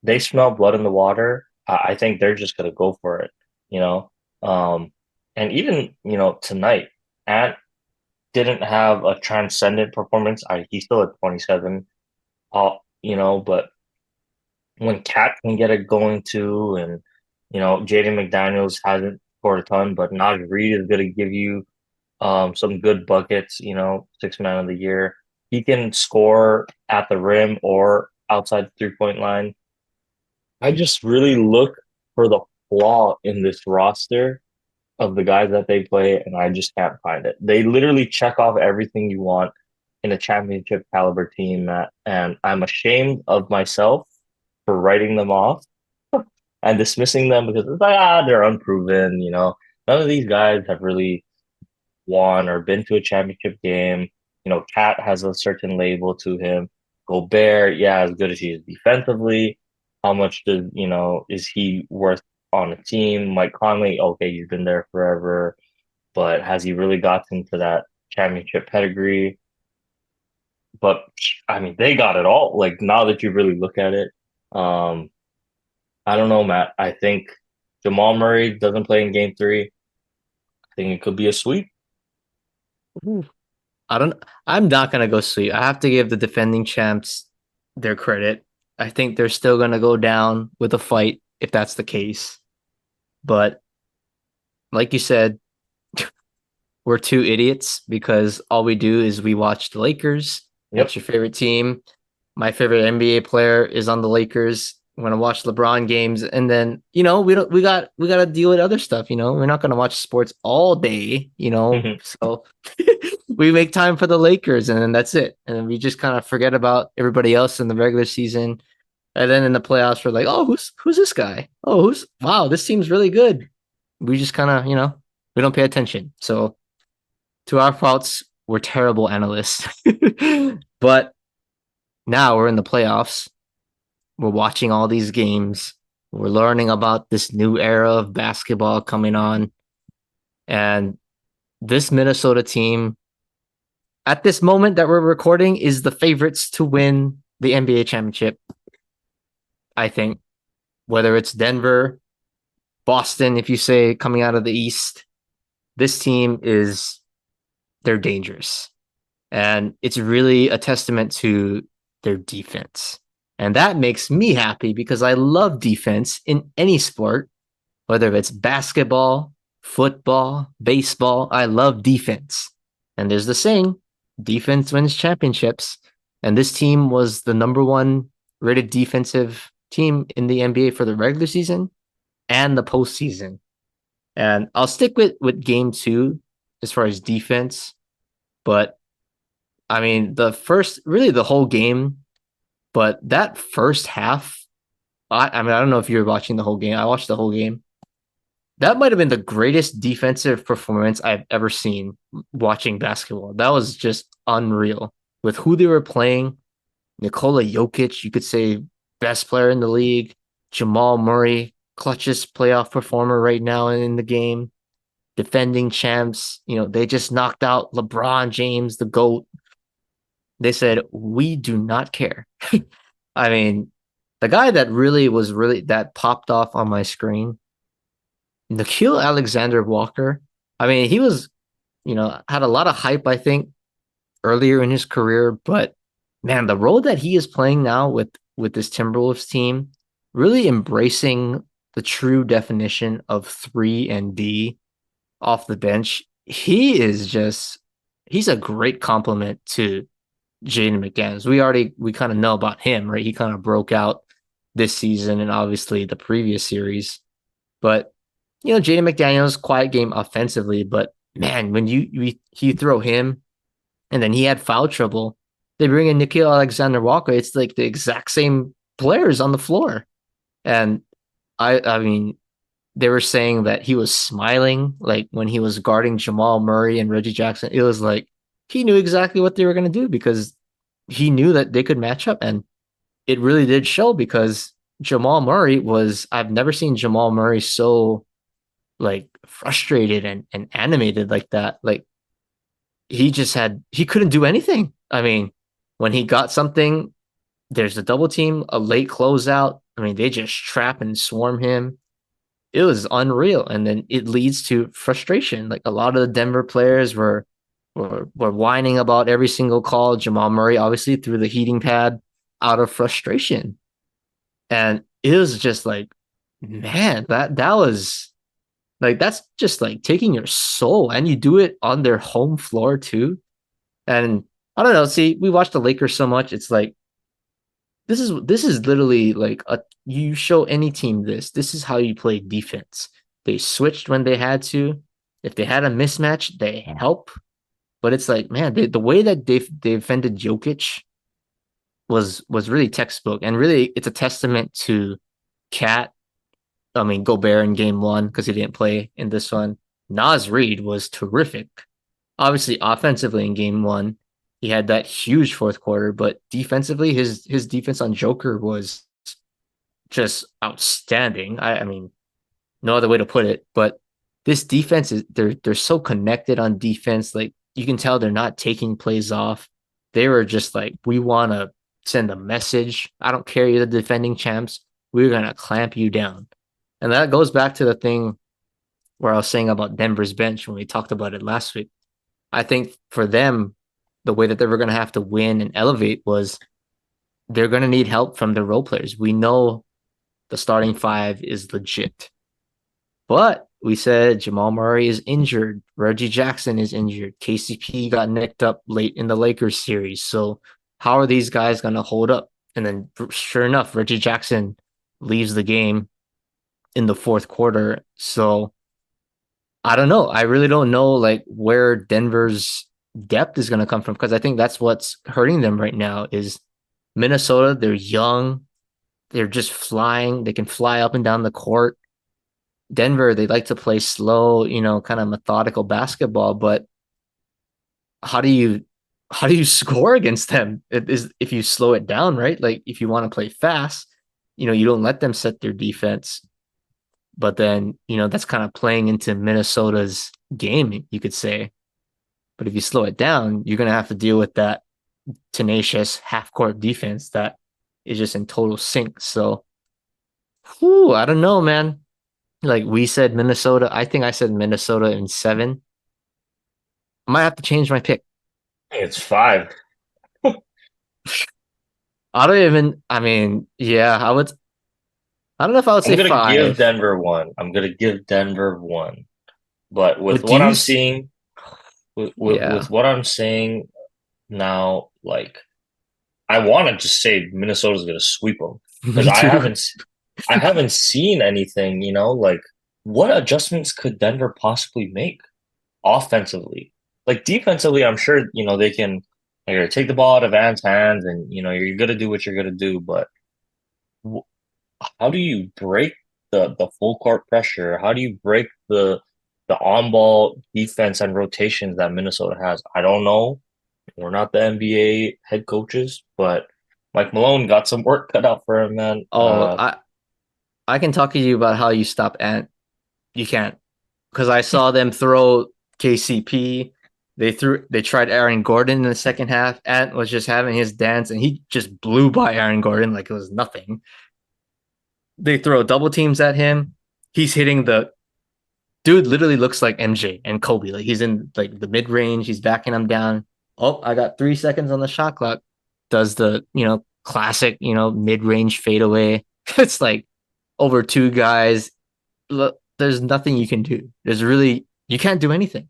They smell blood in the water. I think they're just gonna go for it, you know. Um, and even tonight, Ant didn't have a transcendent performance. He's still at 27. But when Cat can get it going too, and Jaden McDaniels hasn't scored a ton, but Naj Reid is gonna give you some good buckets, six man of the year. He can score at the rim or outside the 3-point line. I just really look for the flaw in this roster of the guys that they play, and I just can't find it. They literally check off everything you want in a championship caliber team, Matt, and I'm ashamed of myself for writing them off and dismissing them because it's like, they're unproven, None of these guys have really won or been to a championship game. Cat has a certain label to him. Gobert, yeah, as good as he is defensively, how much is he worth on a team? Mike Conley, okay, he's been there forever, but has he really gotten to that championship pedigree? But I mean, they got it all. Like now that you really look at it, um, I don't know, Matt. I think Jamal Murray doesn't play in Game 3. I think it could be a sweep. Ooh. I don't. I'm not gonna go sweep. I have to give the defending champs their credit. I think they're still gonna go down with a fight if that's the case. But like you said, we're two idiots because all we do is we watch the Lakers. That's Yep. your favorite team. My favorite NBA player is on the Lakers. I'm gonna watch LeBron games, and then we got to deal with other stuff. We're not gonna watch sports all day. So we make time for the Lakers, and then that's it. And then we just kind of forget about everybody else in the regular season. And then in the playoffs, we're like, oh, who's this guy? Oh, who's wow, this team's really good. We just kind of we don't pay attention. So to our faults, we're terrible analysts. But now we're in the playoffs. We're watching all these games. We're learning about this new era of basketball coming on. And this Minnesota team, at this moment that we're recording, is the favorites to win the NBA championship. I think whether it's Denver, Boston, if you say coming out of the East, this team they're dangerous. And it's really a testament to their defense. And that makes me happy because I love defense in any sport, whether it's basketball, football, baseball. I love defense. And there's the saying, defense wins championships. And this team was the number one rated defensive team in the NBA for the regular season and the postseason. And I'll stick with game 2 as far as defense. But I mean, really the whole game, but that first half, I mean, I don't know if you were watching the whole game. I watched the whole game. That might have been the greatest defensive performance I've ever seen watching basketball. That was just unreal with who they were playing. Nikola Jokic, you could say best player in the league. Jamal Murray, clutchest playoff performer right now in the game. Defending champs, they just knocked out LeBron James, the GOAT. They said, we do not care. I mean, the guy that that popped off on my screen, Nikhil Alexander Walker. I mean, he was, had a lot of hype, I think, earlier in his career, but man, the role that he is playing now with this Timberwolves team, really embracing the true definition of 3 and D off the bench. He's a great compliment to Jaden McDaniels. We kind of know about him, right? He kind of broke out this season and obviously the previous series. But Jaden McDaniels, quiet game offensively, but man, when you throw him and then he had foul trouble, they bring in Nikhil Alexander Walker. It's like the exact same players on the floor. And I mean, they were saying that he was smiling like when he was guarding Jamal Murray and Reggie Jackson. It was like he knew exactly what they were going to do because he knew that they could match up. And it really did show because Jamal Murray I've never seen Jamal Murray so like frustrated and animated like that. Like he couldn't do anything. I mean, when he got something, there's a double team, a late closeout. I mean, they just trap and swarm him. It was unreal. And then it leads to frustration. Like a lot of the Denver players were whining about every single call. Jamal Murray obviously threw the heating pad out of frustration. And it was just like, man, that was like that's just like taking your soul. And you do it on their home floor too. And I don't know. See, we watched the Lakers so much. It's like this is literally like a you show any team this. This is how you play defense. They switched when they had to. If they had a mismatch, they help. But it's like, man, the way that they defended Jokic was really textbook, and really it's a testament to Cat. I mean, Gobert in game one because he didn't play in this one. Nas Reed was terrific. Obviously, offensively in game one, he had that huge fourth quarter, but defensively, his defense on Joker was just outstanding. I mean, no other way to put it. But this defense is they're so connected on defense. Like you can tell they're not taking plays off. They were just like, we want to send a message. I don't care you're the defending champs. We're gonna clamp you down. And that goes back to the thing where I was saying about Denver's bench when we talked about it last week. I think for them, the way that they were going to have to win and elevate was they're going to need help from the role players. We know the starting five is legit, but we said Jamal Murray is injured. Reggie Jackson is injured. KCP got nicked up late in the Lakers series. So how are these guys going to hold up? And then sure enough, Reggie Jackson leaves the game in the fourth quarter. So I don't know. I really don't know like where Denver's depth is going to come from because I think that's what's hurting them right now is Minnesota. They're young. They're just flying. They can fly up and down the court. Denver, they like to play slow, kind of methodical basketball, but how do you how do you score against them? It is if you slow it down, right? Like if you want to play fast, you don't let them set their defense. But then, that's kind of playing into Minnesota's game, you could say. But if you slow it down, you're going to have to deal with that tenacious half court defense that is just in total sync. So, I don't know, man. Like we said, Minnesota. I think I said Minnesota in 7. I might have to change my pick. It's 5. I don't even, I mean, yeah, I don't know if I would I'm say gonna give 5. Denver 1. I'm gonna give Denver 1. But with But do what you, I'm seeing, with yeah, what I'm saying now, like I want to just say Minnesota's gonna sweep them because me too. I haven't seen anything. Like what adjustments could Denver possibly make offensively? Like defensively, I'm sure they can. They're gonna take the ball out of Van's hands, and you're gonna do what you're gonna do. But how do you break the full court pressure? How do you break the on ball defense and rotations that Minnesota has? I don't know. We're not the NBA head coaches, but Mike Malone got some work cut out for him, man. Oh, I can talk to you about how you stop Ant. You can't because I saw them throw KCP. They tried Aaron Gordon in the second half. Ant was just having his dance and he just blew by Aaron Gordon like it was nothing. They throw double teams at him. He's hitting the dude literally looks like MJ and Kobe. Like he's in like the mid range. He's backing him down. Oh, I got 3 seconds on the shot clock. does the, classic, mid-range fadeaway. It's like over two guys. Look, there's nothing you can do. You can't do anything.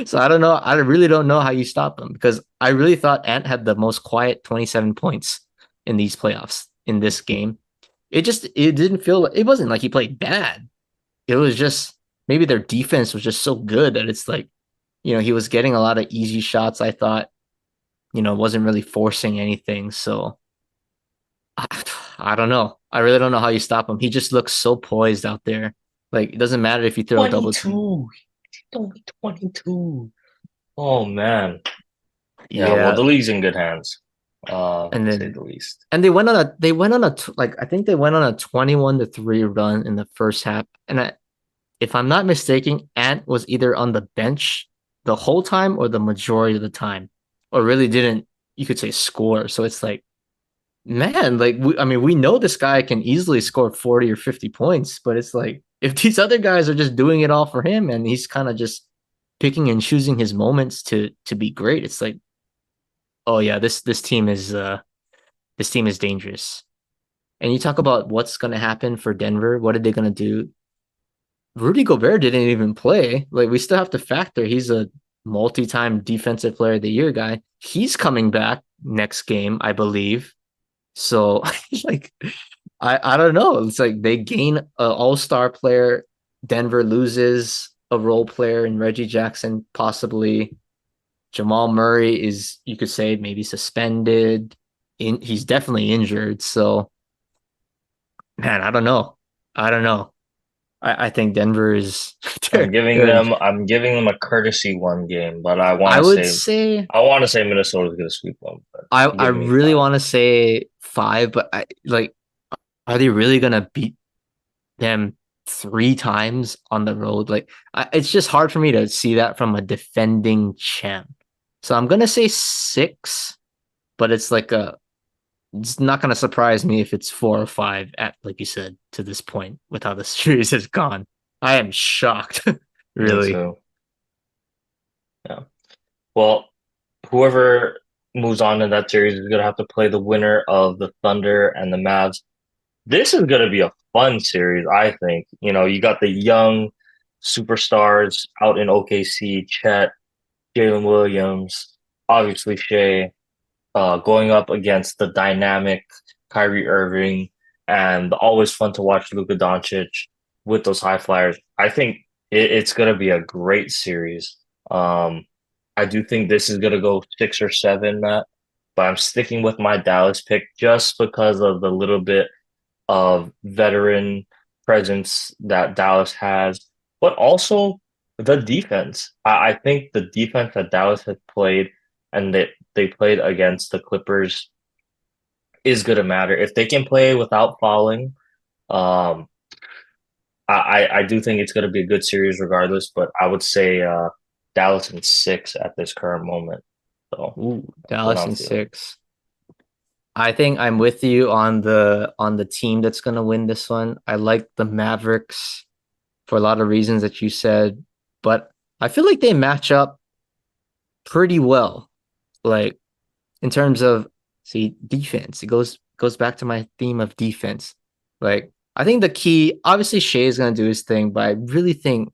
So I don't know. I really don't know how you stop him because I really thought Ant had the most quiet 27 points in these playoffs in this game. It didn't feel, it wasn't like he played bad. It was just maybe their defense was just so good that it's like, he was getting a lot of easy shots. I thought, wasn't really forcing anything. So I, I don't know. I really don't know how you stop him. He just looks so poised out there. Like it doesn't matter if you throw a double team. 22. He's only 22. Oh man. Yeah, well, Yeah, the league's in good hands, and to say then the least. and they went on a like I think they went on a 21-3 run in the first half. And if I'm not mistaken, Ant was either on the bench the whole time or the majority of the time, or really didn't, you could say, score. So it's like, man, like I mean, we know this guy can easily score 40 or 50 points, but it's like if these other guys are just doing it all for him and he's kind of just picking and choosing his moments to be great, it's like, oh yeah, this team is dangerous. And you talk about what's going to happen for Denver. What are they going to do? Rudy Gobert didn't even play. Like we still have to factor he's a multi-time defensive player of the year guy. He's coming back next game, I believe. So like I don't know. It's like they gain an all-star player. Denver loses a role player in Reggie Jackson, possibly. Jamal Murray is, you could say, maybe suspended. He's definitely injured. So man, I don't know. I don't know. I think Denver is they're I'm giving them a courtesy one game, but I would say I want to say Minnesota's gonna sweep them, but I'm I giving me really five. want to say five, but I like, are they really gonna beat them three times on the road? Like it's just hard for me to see that from a defending champ. So I'm gonna say six, but it's not gonna surprise me if it's 4 or 5 at, like you said, to this point with how the series has gone. I am shocked, Me really. too. Yeah. Well, whoever moves on in that series is gonna have to play the winner of the Thunder and the Mavs. This is gonna be a fun series, I think. You know, you got the young superstars out in OKC, Chet, Jalen Williams, obviously Shea, going up against the dynamic Kyrie Irving, and always fun to watch Luka Doncic with those high flyers. I think it's going to be a great series. Um, I do think this is going to go 6 or 7, Matt, but I'm sticking with my Dallas pick just because of the little bit of veteran presence that Dallas has, but also the defense. I think the defense that Dallas has played and that they played against the Clippers is going to matter. If they can play without fouling, um, I do think it's going to be a good series regardless, but I would say Dallas in 6 at this current moment. So Ooh, that's what Dallas I'm in feeling. 6. I think I'm with you on the team that's gonna win this one. I like the Mavericks for a lot of reasons that you said, but I feel like they match up pretty well. Like in terms of, see, defense. It goes back to my theme of defense. Like I think the key, obviously Shea is gonna do his thing, but I really think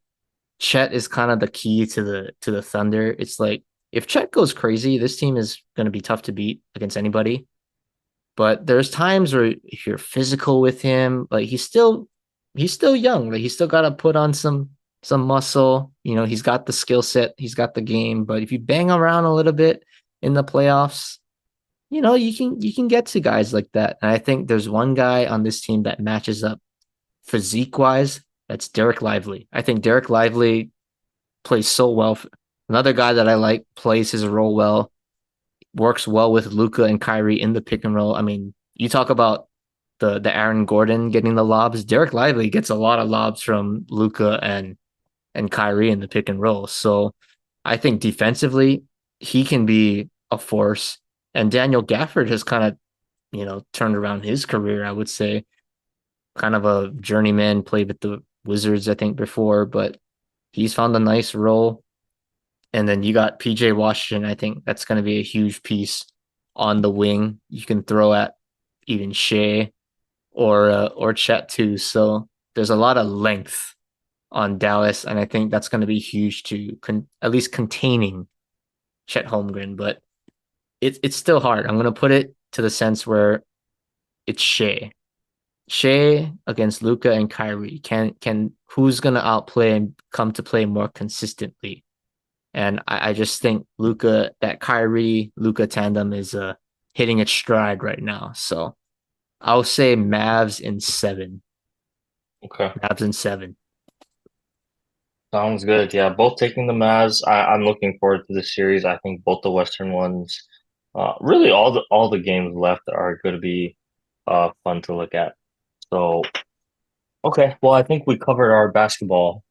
Chet is kind of the key to the Thunder. It's like if Chet goes crazy, this team is gonna be tough to beat against anybody. But there's times where if you're physical with him, like he's still young. Like he's still got to put on some muscle. He's got the skill set, he's got the game. But if you bang around a little bit in the playoffs, you can get to guys like that. And I think there's one guy on this team that matches up physique wise. That's Derek Lively. I think Derek Lively plays so well. Another guy that I like, plays his role well, works well with Luka and Kyrie in the pick and roll. I mean, you talk about the Aaron Gordon getting the lobs. Derek Lively gets a lot of lobs from Luka and Kyrie in the pick and roll. So I think defensively he can be a force. And Daniel Gafford has kind of, turned around his career, I would say. Kind of a journeyman, played with the Wizards, I think, before, but he's found a nice role. And then you got PJ Washington. I think that's going to be a huge piece on the wing you can throw at even Shea or Chet too. So there's a lot of length on Dallas, and I think that's going to be huge to at least containing Chet Holmgren. But it's still hard. I'm going to put it to the sense where it's Shea. Shea against Luca and Kyrie. Can who's going to outplay and come to play more consistently? And I just think Luca, that Kyrie Luca tandem is hitting its stride right now. So I'll say Mavs in seven. Okay. Mavs in seven. Sounds good. Yeah, both taking the Mavs. I'm looking forward to this series. I think both the Western ones, really all the games left are going to be fun to look at. So, okay. Well, I think we covered our basketball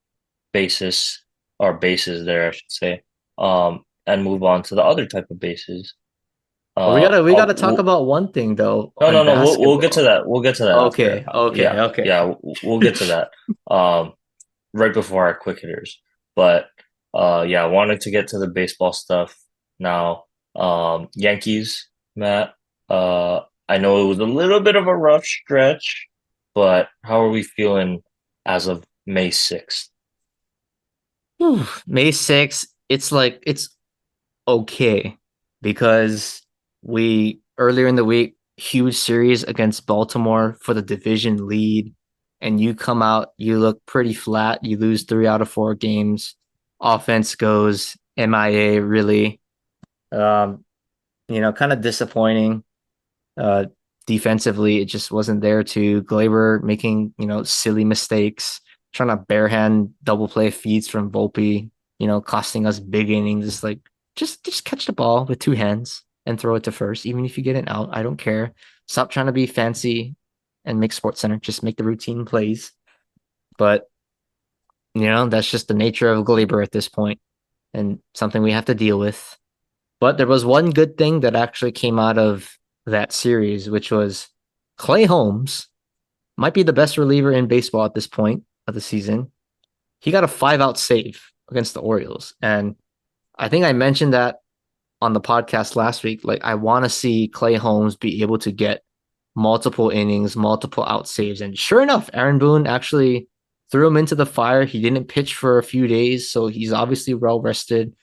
basis, our bases there, I should say. And move on to the other type of bases. But Uh, we gotta talk we'll, about one thing though no, on no, no. We'll get to basketball. that. We'll get to that after. Okay, okay, Yeah, okay. yeah. We'll get to that. Um, right before our quick hitters. But yeah, I wanted to get to the baseball stuff now. Yankees, Matt. I know it was a little bit of a rough stretch, but how are we feeling as of May 6th? Whew, May 6th, it's like it's okay because we earlier in the week, huge series against Baltimore for the division lead, and you come out, you look pretty flat. You lose 3 out of 4 games. Offense goes MIA, really. Um, kind of disappointing. Uh, Defensively, it just wasn't there to Glaber making, silly mistakes, trying to barehand double play feeds from Volpe, costing us big innings. It's like just catch the ball with 2 hands and throw it to first, even if you get it out. I don't care. Stop trying to be fancy and make Sports Center. Just make the routine plays. But that's just the nature of Glaber at this point and something we have to deal with. But there was one good thing that actually came out of that series, which was Clay Holmes might be the best reliever in baseball at this point of the season. He got a 5 out save against the Orioles. And I think I mentioned that on the podcast last week. Like, I want to see Clay Holmes be able to get multiple innings, multiple out saves. And sure enough, Aaron Boone actually threw him into the fire. He didn't pitch for a few days, so he's obviously well rested.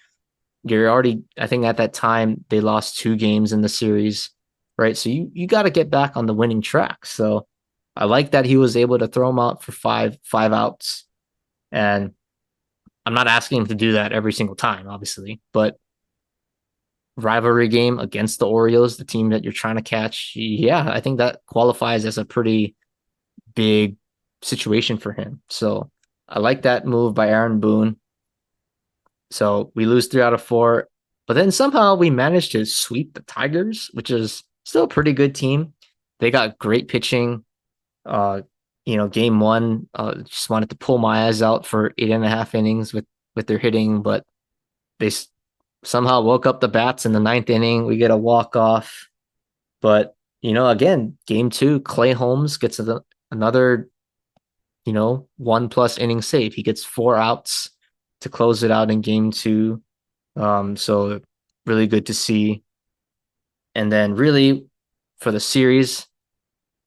You're already, I think at that time they lost 2 games in the series, right? So you got to get back on the winning track. So I like that he was able to throw him out for five outs, and I'm not asking him to do that every single time, obviously, but rivalry game against the Orioles, the team that you're trying to catch, yeah, I think that qualifies as a pretty big situation for him. So I like that move by Aaron Boone. So we lose 3 out of 4, but then somehow we managed to sweep the Tigers, which is still a pretty good team. They got great pitching. Uh, game one, just wanted to pull my eyes out for 8.5 innings with their hitting, but they somehow woke up the bats in the ninth inning. We get a walk off, but again, game two, Clay Holmes gets another 1+ inning save. He gets 4 outs to close it out in game two. So really good to see. And then really for the series,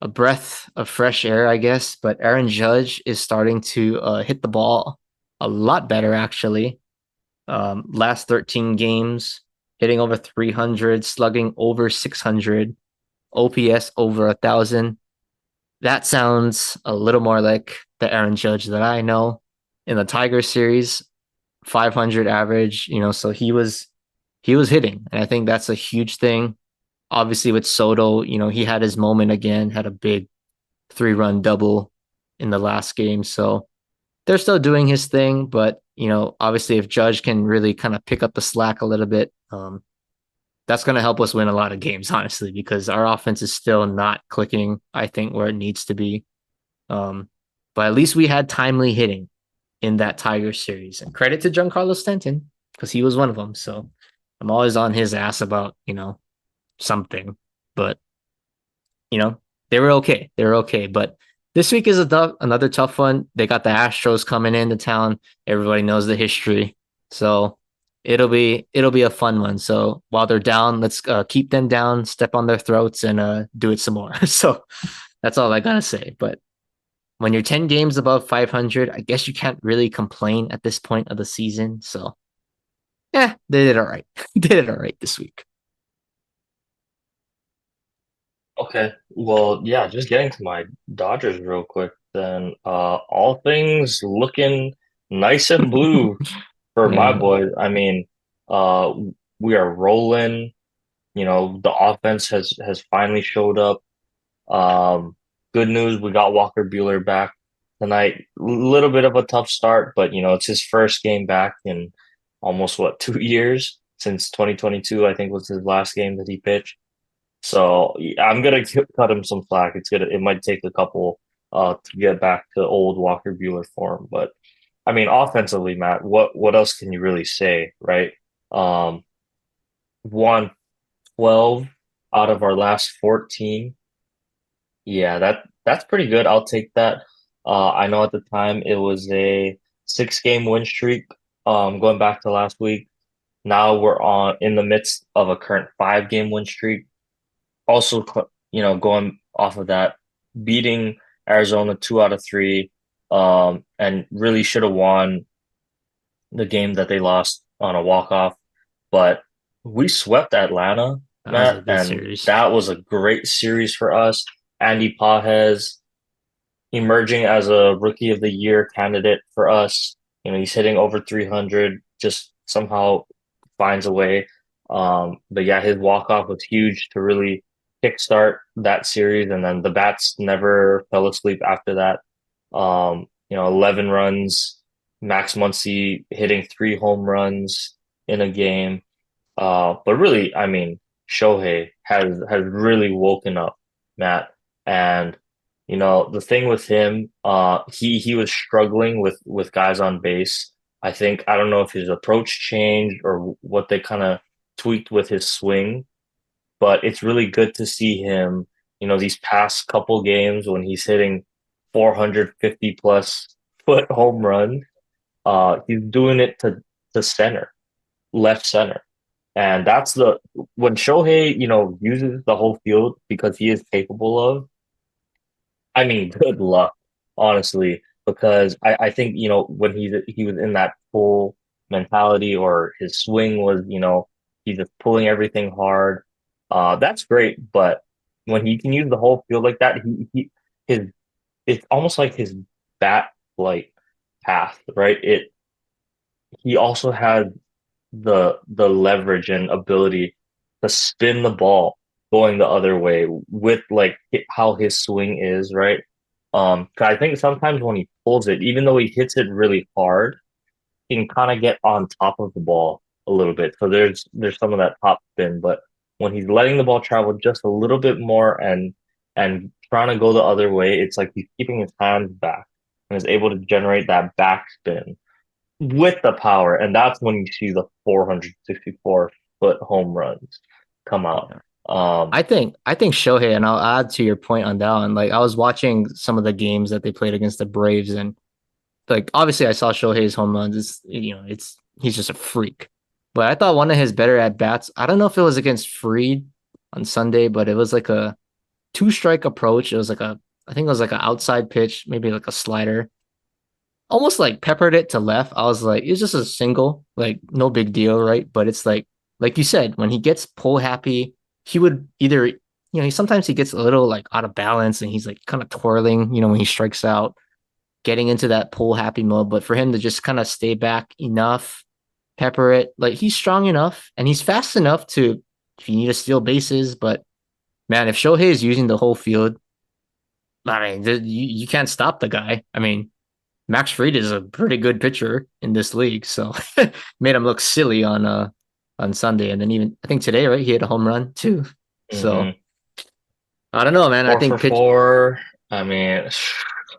a breath of fresh air, I guess. But Aaron Judge is starting to hit the ball a lot better, actually. Last 13 games, hitting over 300, slugging over 600, OPS over 1,000. That sounds a little more like the Aaron Judge that I know. In the Tiger series, 500 average, so he was hitting, and I think that's a huge thing. Obviously with Soto, he had his moment again, had a big 3-run double in the last game. So they're still doing his thing, but obviously if Judge can really kind of pick up the slack a little bit, that's going to help us win a lot of games, honestly, because our offense is still not clicking, I think, where it needs to be. Um, but at least we had timely hitting in that Tiger series. And credit to Giancarlo Stanton, because he was one of them. So I'm always on his ass about, something. But, you know, they were okay. They were okay. But this week is another tough one. They got the Astros coming into town. Everybody knows the history. So It'll be a fun one. So while they're down, let's keep them down, step on their throats, and do it some more. So that's all I gotta say. But when you're 10 games above 500, I guess you can't really complain at this point of the season. So yeah, they did all right. They did all right this week. Okay. Well, yeah, just getting to my Dodgers real quick then. All things looking nice and blue for my Yeah, boys. I mean, uh we are rolling. The offense has finally showed up. Um, Good news, we got Walker Bueller back tonight. Little bit of a tough start, but it's his first game back in almost what, 2 years since 2022, I think was his last game that he pitched. So I'm gonna cut him some slack. It might take a couple to get back to old Walker Bueller form, but I mean offensively, Matt, what else can you really say, right? Um, won 12 out of our last 14. Yeah, that's pretty good. I'll take that. I know at the time it was a 6 game win streak. Going back to last week. Now we're on in the midst of a current 5 game win streak. Also, going off of that, beating Arizona 2 out of 3, and really should have won the game that they lost on a walk-off. But we swept Atlanta, that was a Matt, good and series. that was a great series for us. Andy Pages emerging as a rookie of the year candidate for us. He's hitting over 300, just somehow finds a way. But yeah, his walk-off was huge to really kickstart that series. And then the bats never fell asleep after that. 11 runs, Max Muncy hitting 3 home runs in a game. But really, I mean, Shohei has really woken up, Matt. And the thing with him, he was struggling with guys on base. I don't know if his approach changed or what they kind of tweaked with his swing, but it's really good to see him, these past couple games when he's hitting 450 plus foot home run. He's doing it to center, left center. And that's when Shohei, uses the whole field because he is capable of. I mean, good luck, honestly, because I think, when he was in that full mentality or his swing was, he's just pulling everything hard. That's great, but when he can use the whole field like that, his it's almost like his bat like path, right? He also has the leverage and ability to spin the ball going the other way with like how his swing is, right? 'Cause I think sometimes when he pulls it, even though he hits it really hard, he can kind of get on top of the ball a little bit. So there's some of that top spin, but when he's letting the ball travel just a little bit more and trying to go the other way, it's like he's keeping his hands back and is able to generate that backspin with the power, and that's when you see the 464-foot home runs come out. Yeah. Um, I think Shohei, and I'll add to your point on that one. Like I was watching some of the games that they played against the Braves, and like obviously I saw Shohei's home runs. It's he's just a freak. But I thought one of his better at bats. I don't know if it was against Freed on Sunday, but it was like a two strike approach. It was like I think it was like an outside pitch, maybe like a slider. Almost like peppered it to left. I was like, it's just a single, like no big deal, right? But it's like you said, when he gets pull happy, he would either, sometimes he gets a little like out of balance and he's like kind of twirling, when he strikes out, getting into that pull happy mode. But for him to just kind of stay back enough, pepper it, like he's strong enough and he's fast enough to, if you need to steal bases. But man, if Shohei is using the whole field, I mean, you can't stop the guy. I mean, Max Fried is a pretty good pitcher in this league, so made him look silly on Sunday, and then even I think today, right, he had a home run too. So mhm. I don't know, man. I Four for think pitch four. I mean,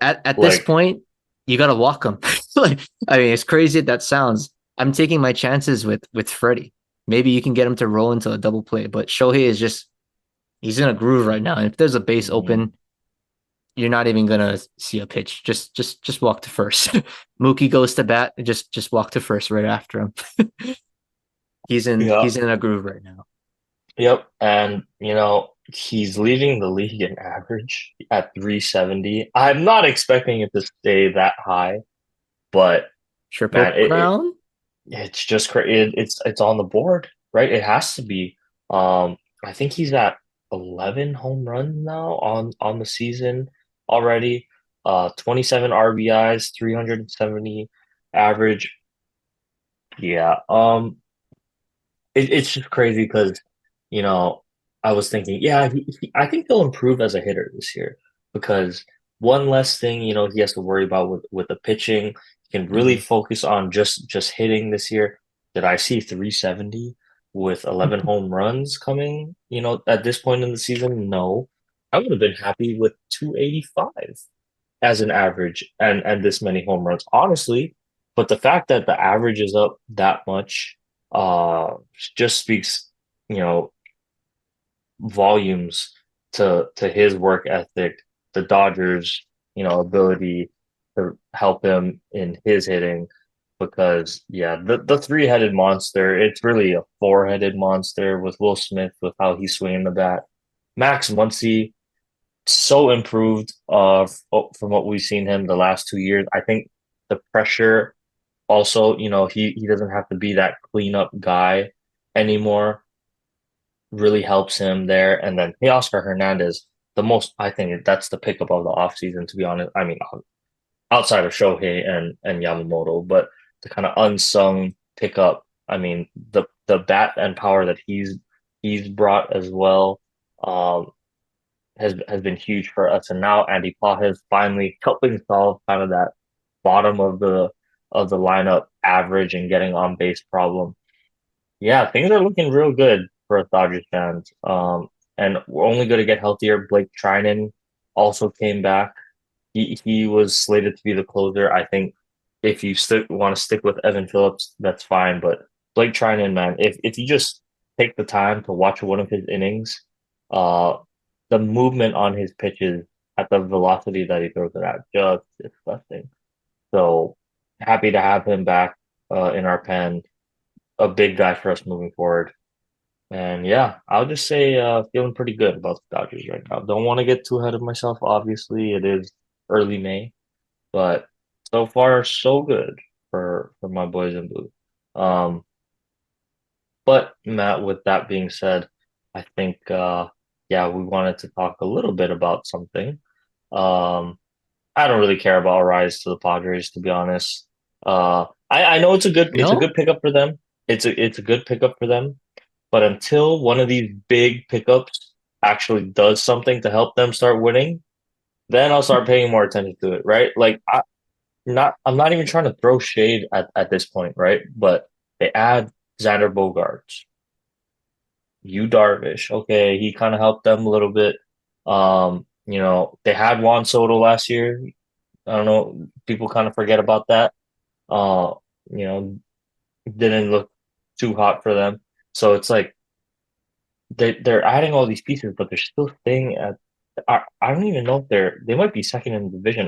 at this like, point, you gotta walk him. Like, I mean, as crazy as that sounds, I'm taking my chances with Freddie. Maybe you can get him to roll into a double play, but Shohei is just he's in a groove right now. And if there's a base mhm. open, you're not even gonna see a pitch. Just walk to first. Mookie goes to bat. Just walk to first right after him. Yeah. he's in a groove right now. Yep. And, he's leading the league in average at 370. I'm not expecting it to stay that high, but Triple man, crown? it's just it's on the board, right? It has to be. I think he's at 11 home runs now on the season already. 27 RBIs, 370 average. Yeah. It's just crazy because, you know, I was thinking, yeah, I think he'll improve as a hitter this year because one less thing, he has to worry about with the pitching. He can really Mhm. focus on just hitting this year. Did I see 370 with 11 home runs coming, at this point in the season? No. I would have been happy with 285 as an average and this many home runs, honestly. But the fact that the average is up that much uh just speaks, you know, volumes to his work ethic, the Dodgers, ability to help him in his hitting. Because yeah, the three-headed monster, it's really a four-headed monster with Will Smith with how he's swinging the bat. Max Muncy, so improved from what we've seen him the last 2 years. I think the pressure also, he doesn't have to be that cleanup guy anymore. Really helps him there. And then Oscar Hernandez, I think that's the pickup of the offseason, to be honest. I mean, outside of Shohei and Yamamoto, but the kind of unsung pickup. I mean, the bat and power that he's brought as well. Um, has been huge for us. And now Andy Pages finally helping solve kind of that bottom of the lineup average and getting on base problem. Yeah, things are looking real good for us Dodgers fans. And we're only going to get healthier. Blake Trinan also came back. He was slated to be the closer. I think if you want to stick with Evan Phillips, that's fine. But Blake Trinan, man, if you just take the time to watch one of his innings, uh, the movement on his pitches at the velocity that he throws it at, just disgusting. So happy to have him back in our pen. A big guy for us moving forward. And yeah, I'll just say feeling pretty good about the Dodgers right now. Don't want to get too ahead of myself. Obviously, it is early May, but so far so good for my boys in blue. Um, but Matt, with that being said, I think yeah, we wanted to talk a little bit about something. Um, I don't really care about Arraez to the Padres, to be honest. I know it's a good No? pickup for them. It's a good pickup for them. But until one of these big pickups actually does something to help them start winning, then I'll start paying more attention to it, right? Like I'm not even trying to throw shade at this point, right? But they add Xander Bogaerts, Yu Darvish. Okay, he kind of helped them a little bit. They had Juan Soto last year. I don't know, people kind of forget about that. Uh, you know, didn't look too hot for them. So it's like they're adding all these pieces, but they're still staying at. I don't even know if they might be second in the division.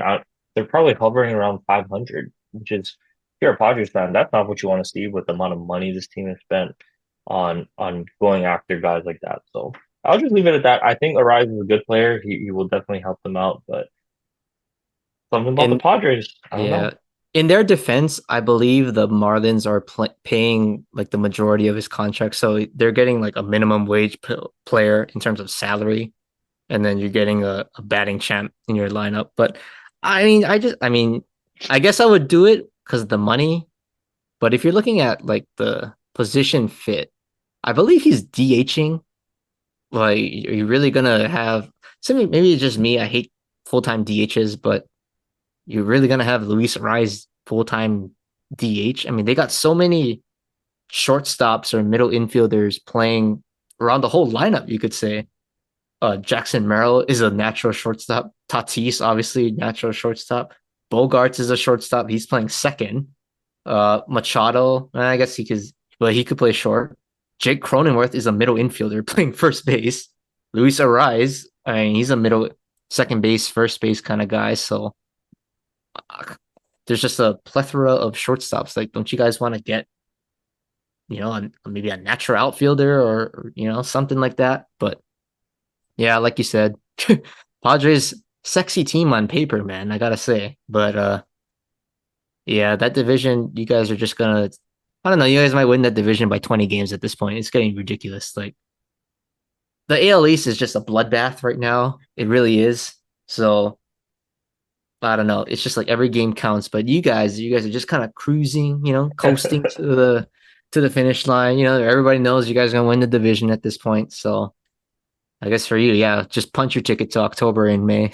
They're probably hovering around 500, which is if you're a Padres fan, that's not what you want to see with the amount of money this team has spent on going after guys like that. So I'll just leave it at that. I think Arraez is a good player. He will definitely help them out, but something about the And Padres, I don't yeah, know. in their defense, I believe the Marlins are paying like the majority of his contract, so they're getting like a minimum wage player in terms of salary, and then you're getting a batting champ in your lineup. But I mean, I guess I would do it because of the money. But if you're looking at like the position fit, I believe he's DHing. Like, are you really gonna have? So maybe it's just me. I hate full-time DHs, but you're really gonna have Luis Arraez full-time DH? I mean, they got so many shortstops or middle infielders playing around the whole lineup, you could say. Jackson Merrill is a natural shortstop. Tatis, obviously, natural shortstop. Bogarts is a shortstop. He's playing second. Machado, I guess but he could play short. Jake Cronenworth is a middle infielder playing first base. Luis Arraez, I mean, he's a middle, second base, first base kind of guy. So there's just a plethora of shortstops. Like, don't you guys want to get maybe a natural outfielder or something like that. But yeah, like you said, Padres sexy team on paper, man. I gotta say, but yeah, that division, you guys are just gonna. I don't know. You guys might win that division by 20 games at this point. It's getting ridiculous. Like the AL East is just a bloodbath right now. It really is. So I don't know. It's just like every game counts. But you guys are just kind of cruising, coasting to the finish line. Everybody knows you guys are gonna win the division at this point. So I guess for you, yeah, just punch your ticket to October and May.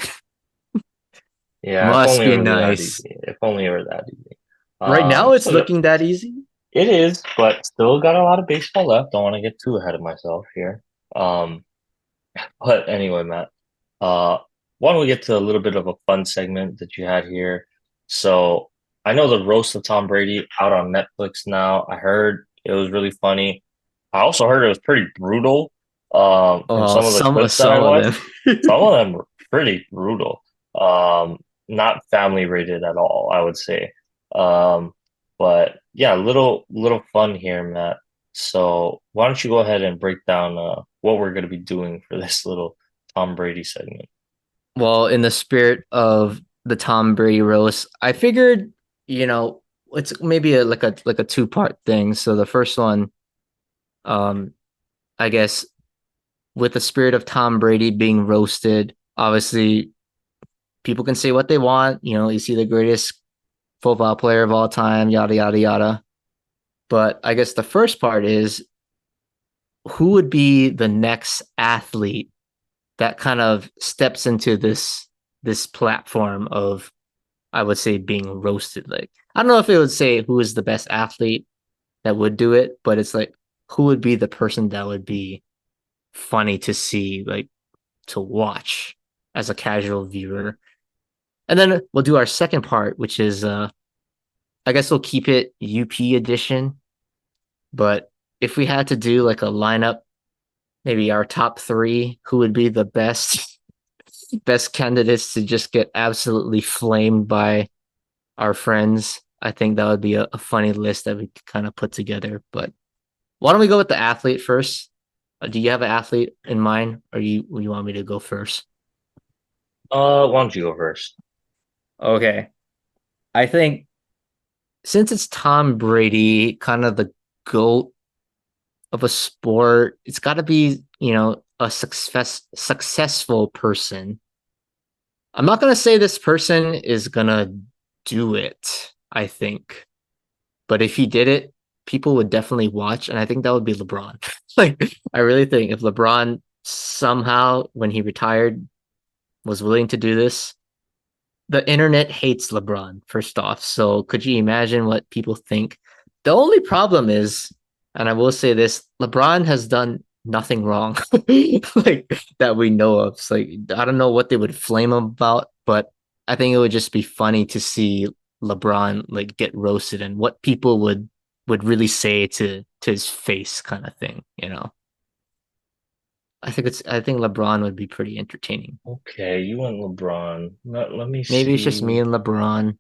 Yeah, if Must only it be was that nice. easy. If only it were that easy. Right now, it's So yeah, looking that easy. it is, but still got a lot of baseball left. Don't want to get too ahead of myself here. Um, but anyway, Matt, uh, why don't we get to a little bit of a fun segment that you had here? So I know the roast of Tom Brady out on Netflix now. I heard it was really funny. I also heard it was pretty brutal, from Oh, some of the some clips that I some of watched. them. Some of them were pretty brutal. Not family rated at all, I would say. Um, but yeah, little fun here, Matt. So why don't you go ahead and break down what we're going to be doing for this little Tom Brady segment? Well, in the spirit of the Tom Brady roast, I figured, you know, it's maybe like a two-part thing. So the first one, um, I guess with the spirit of Tom Brady being roasted, obviously people can say what they want. Is he the greatest football player of all time? Yada yada yada. But I guess the first part is who would be the next athlete that kind of steps into this platform of, I would say, being roasted. Like, I don't know if it would say who is the best athlete that would do it, but it's like who would be the person that would be funny to see, like to watch as a casual viewer. And then we'll do our second part, which is I guess we'll keep it UP edition, but if we had to do like a lineup, maybe our top three, who would be the best candidates to just get absolutely flamed by our friends. I think that would be a funny list that we could kind of put together. But why don't we go with the athlete first? Do you have an athlete in mind, or you want me to go first? Why don't you go first? Okay, I think since it's Tom Brady, kind of the goat of a sport, it's got to be a successful person. I'm not gonna say this person is gonna do it. I think, but if he did it, people would definitely watch, and I think that would be LeBron. Like, I really think if LeBron somehow, when he retired, was willing to do this, the internet hates LeBron, first off. So could you imagine what people think? The only problem is, and I will say this, LeBron has done nothing wrong, like that we know of. So, like, I don't know what they would flame him about, but I think it would just be funny to see LeBron like get roasted and what people would really say to his face, kind of thing. I think LeBron would be pretty entertaining. Okay, you went LeBron. Let me Maybe it's just me see and LeBron.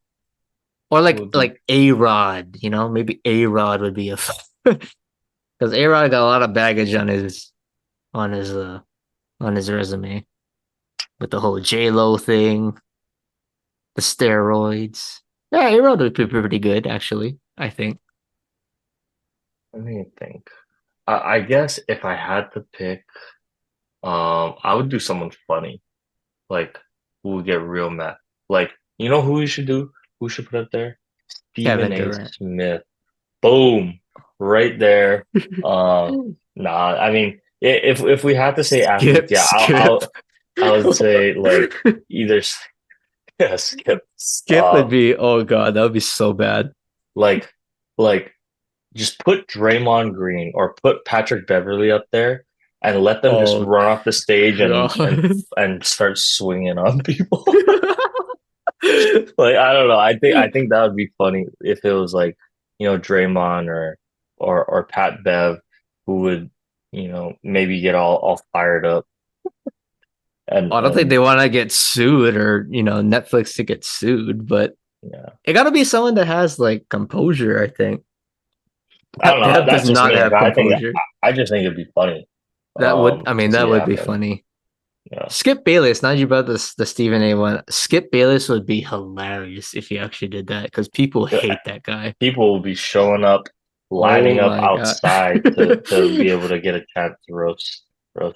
Or who like would be. like A-Rod, maybe A-Rod would be a because A-Rod got a lot of baggage on his uh on his resume with the whole J-Lo thing, the steroids. Yeah, A-Rod would be pretty good actually, I think. Let me think. I guess if I had to pick, I would do someone funny, like who would get real mad. Like, you know who we should do? Who should put up there? Stephen Kevin A. Durant. Smith. Boom, right there. Nah, I mean, if we had to say athletes, Skip, yeah, skip. I would say like either yeah, Skip, Skip uh, would be, oh god, that would be so bad. like like just put Draymond Green or put Patrick Beverly up there and let them just Oh run off the stage god. and start swinging on people. Like I don't know. I think that would be funny if it was like, Draymond or Pat Bev who would, maybe get all fired up and I don't think and they want to get sued or, Netflix to get sued, but yeah. it got to be someone that has like composure, I think. I don't know. That does That's just not me. have composure. I just think it'd be funny I mean, to see that it would be happen. funny. Yeah, Skip Bayless, now you brought this the Stephen A one. Skip Bayless would be hilarious if he actually did that because people yeah. hate that guy. People will be showing up, Oh lining up my God. outside to be able to get a chance to roast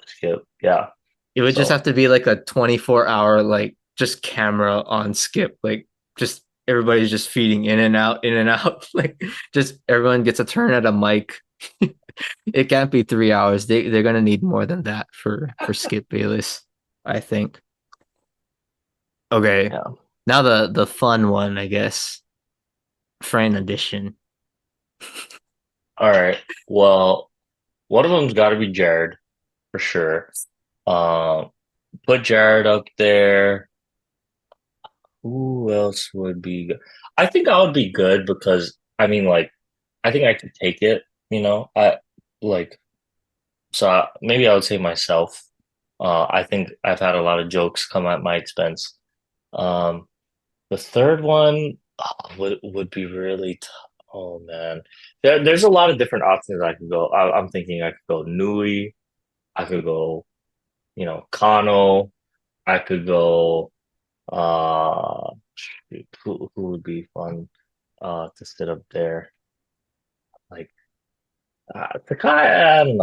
Skip. Yeah. It would just So have to be like a 24-hour, like just camera on Skip. Like just everybody's just feeding in and out, in and out. Like just everyone gets a turn at a mic. It can't be 3 hours. They're gonna need more than that for Skip Bayless, I think. Okay. yeah. Now the fun one, I guess. Fran edition. All right. Well, one of them's got to be Jared for sure. Um, put Jared up there. Who else would be good? I think I would be good because I mean, like, I think I could take it. I like maybe I would say myself. I think I've had a lot of jokes come at my expense. Um, the third one would be really oh man, there's a lot of different options I could go. I'm thinking I could go Nui, I could go Kano, I could go shoot, who would be fun to sit up there like Sakai. I don't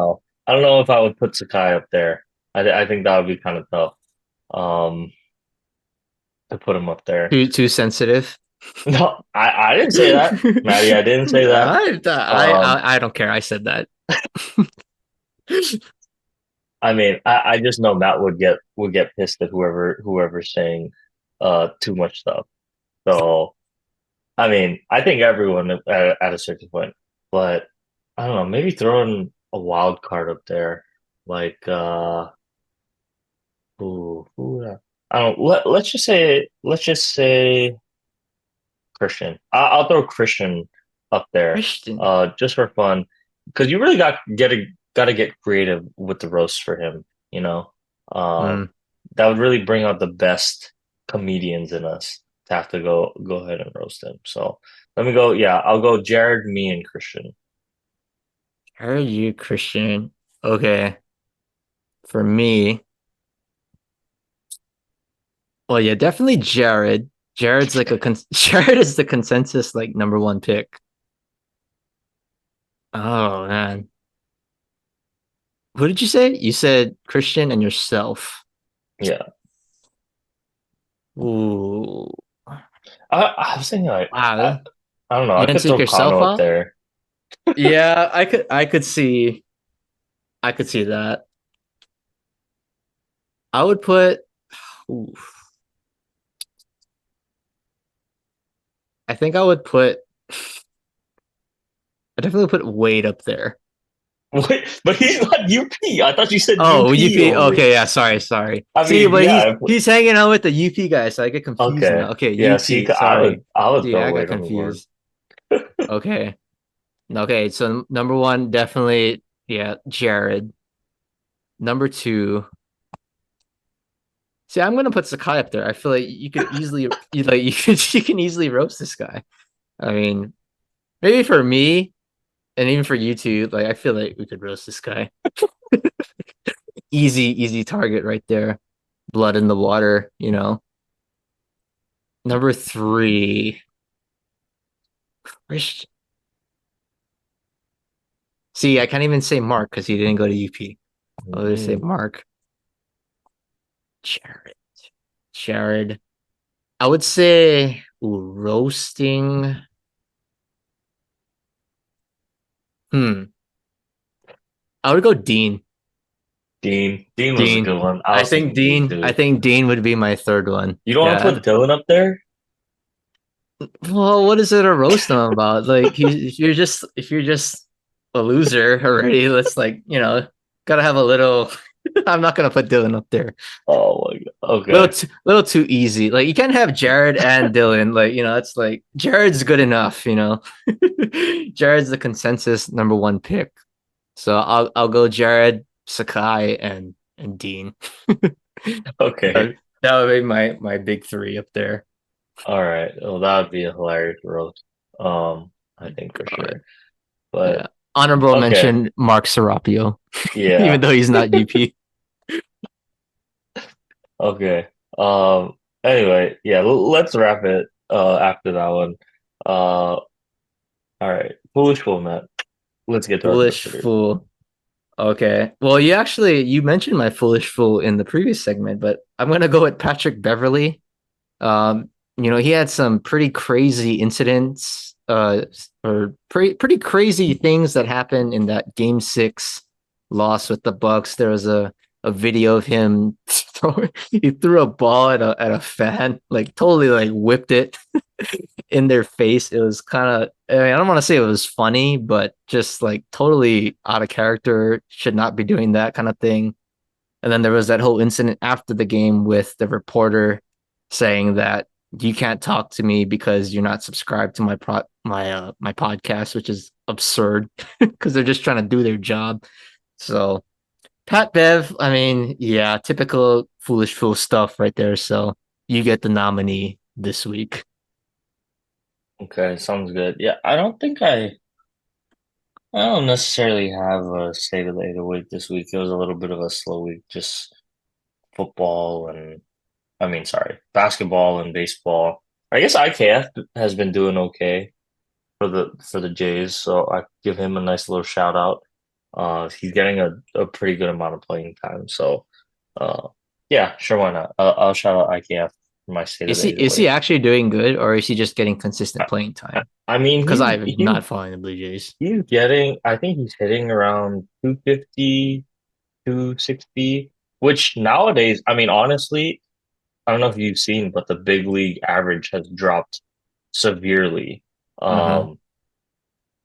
know if I would put Sakai up there. I think that would be kind of tough um to put him up there. Too sensitive. No, I didn't say that, Maddie. I didn't say that. I don't care. I said that. I mean, I just know Matt would get pissed at whoever's saying too much stuff. So I mean, I think everyone at a certain point, but I don't know, maybe throw in a wild card up there, like I don't. Let's just say Christian. I'll throw Christian up there, Christian. just for fun, because you really got to get creative with the roast for him. You know, Mm. um, that would really bring out the best comedians in us to have to go ahead and roast him. So let me go. Yeah, I'll go Jared, me, and Christian. Are you Christian? Okay. For me, well, yeah, definitely Jared. Jared's like Jared is the consensus like number one pick. Oh man. Who did you say? You said Christian and yourself. Yeah, Ooh. I was thinking like Wow. I don't know. You I didn't could take throw yourself Kano up off? there. Yeah, I could see that. I would put ooh, I think I definitely put Wade up there. Wait, but he's not UP. I thought you said Oh, UP UP. over. Okay, yeah, sorry. I See, mean, but he's yeah. he's hanging out with the UP guy, so I get confused Okay. now. Okay, Yeah. See, UP. Sorry. I would See, throw I got weight on the board. confused. Okay. Okay, so number one, definitely, yeah, Jared. Number two, see, I'm gonna put Sakai up there. I feel like you could easily, you can easily roast this guy. I mean, maybe for me and even for you two, like I feel like we could roast this guy. Easy target right there. Blood in the water. Number three, Christian. See, I can't even say Mark because he didn't go to UP. I'll just say Mm, Mark. Jared. Jared. I would say roasting. Hmm. I would go Dean. Dean was a Dean. good one. I I was think thinking Dean Dean. I too. think Dean would be my third one. You don't want to Yeah. put Dylan up there? Well, what is it to roast him about? Like, if you're just a loser already, let's gotta have a little. I'm not gonna put Dylan up there. Oh my God. Little Okay. too, little too easy. Like you can't have Jared and Dylan. Like it's like Jared's good enough. Jared's the consensus number one pick. So I'll go Jared, Sakai, and Dean. Okay. That would be my big three up there. All right. Well, that would be a hilarious roast. I My think for God. sure. But Yeah. Honorable okay, mention Mark Serapio, even yeah, though he's not UP. okay. Anyway, yeah, let's wrap it after that one. All right, foolish fool, Matt. Let's get to our first Foolish hitter. fool. Okay. Well, you mentioned my foolish fool in the previous segment, but I'm gonna go with Patrick Beverly. He had some pretty crazy incidents, or pretty crazy things that happened in that Game 6 loss with the Bucks. There was a video of him he threw a ball at a fan, like totally like whipped it in their face. It was kind of, I mean, I don't want to say it was funny, but just like totally out of character. Should not be doing that kind of thing. And then there was that whole incident after the game with the reporter saying that you can't talk to me because you're not subscribed to my podcast, which is absurd because they're just trying to do their job. So Pat Bev, I mean, yeah, typical foolish fool stuff right there. So you get the nominee this week. Okay, sounds good. Yeah, I don't necessarily have a state of the 808 this week. It was a little bit of a slow week, just football and I mean, sorry, basketball and baseball. I guess IKF has been doing okay for the Jays, so I give him a nice little shout out. He's getting a pretty good amount of playing time, so uh, yeah, sure, why not? I'll shout out IKF for my state of Is the he is 808. he actually doing good, or is he just getting consistent playing I, time? I mean, Because I'm not following the Blue Jays. he's getting. I think he's hitting around 250, 260, which nowadays, I mean, honestly, I don't know if you've seen, but the big league average has dropped severely. Mm-hmm. Um,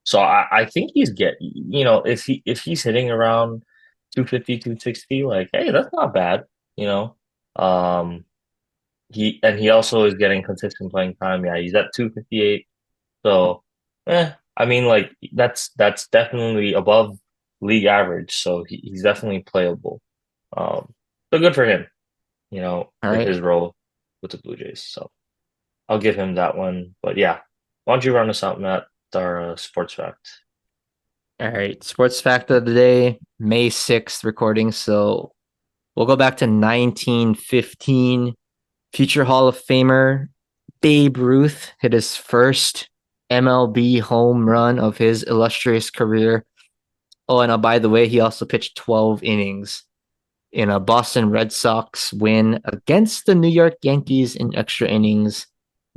so I think if he's hitting around 250, 260, like, hey, that's not bad, you know. Um, he also is getting consistent playing time. Yeah, he's at 258. So, I mean, like that's definitely above league average. So he's definitely playable. So good for him, All with right. his role with the Blue Jays. So I'll give him that one. But yeah, why don't you run us out, Matt, with our sports fact? All right. Sports fact of the day, May 6th recording. So we'll go back to 1915. Future Hall of Famer Babe Ruth hit his first MLB home run of his illustrious career. Oh, and by the way, he also pitched 12 innings in a Boston Red Sox win against the New York Yankees in extra innings.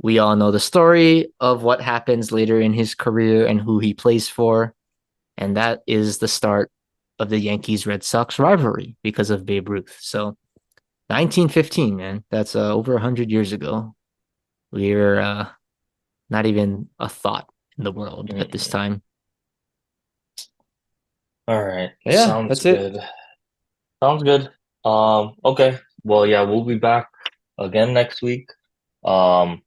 We all know the story of what happens later in his career and who he plays for. And that is the start of the Yankees Red Sox rivalry because of Babe Ruth. So 1915, man, that's over 100 years ago. We're not even a thought in the world at this Mm. time. All right, Yeah, sounds that's it. good. Sounds good. Okay. Well, yeah, we'll be back again next week, um,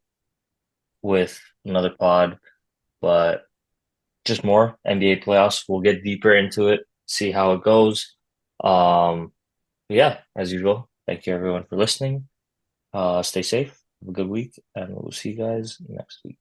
with another pod, but just more NBA playoffs. We'll get deeper into it, see how it goes. Um, yeah, as usual, thank you everyone for listening. Stay safe, have a good week, and we'll see you guys next week.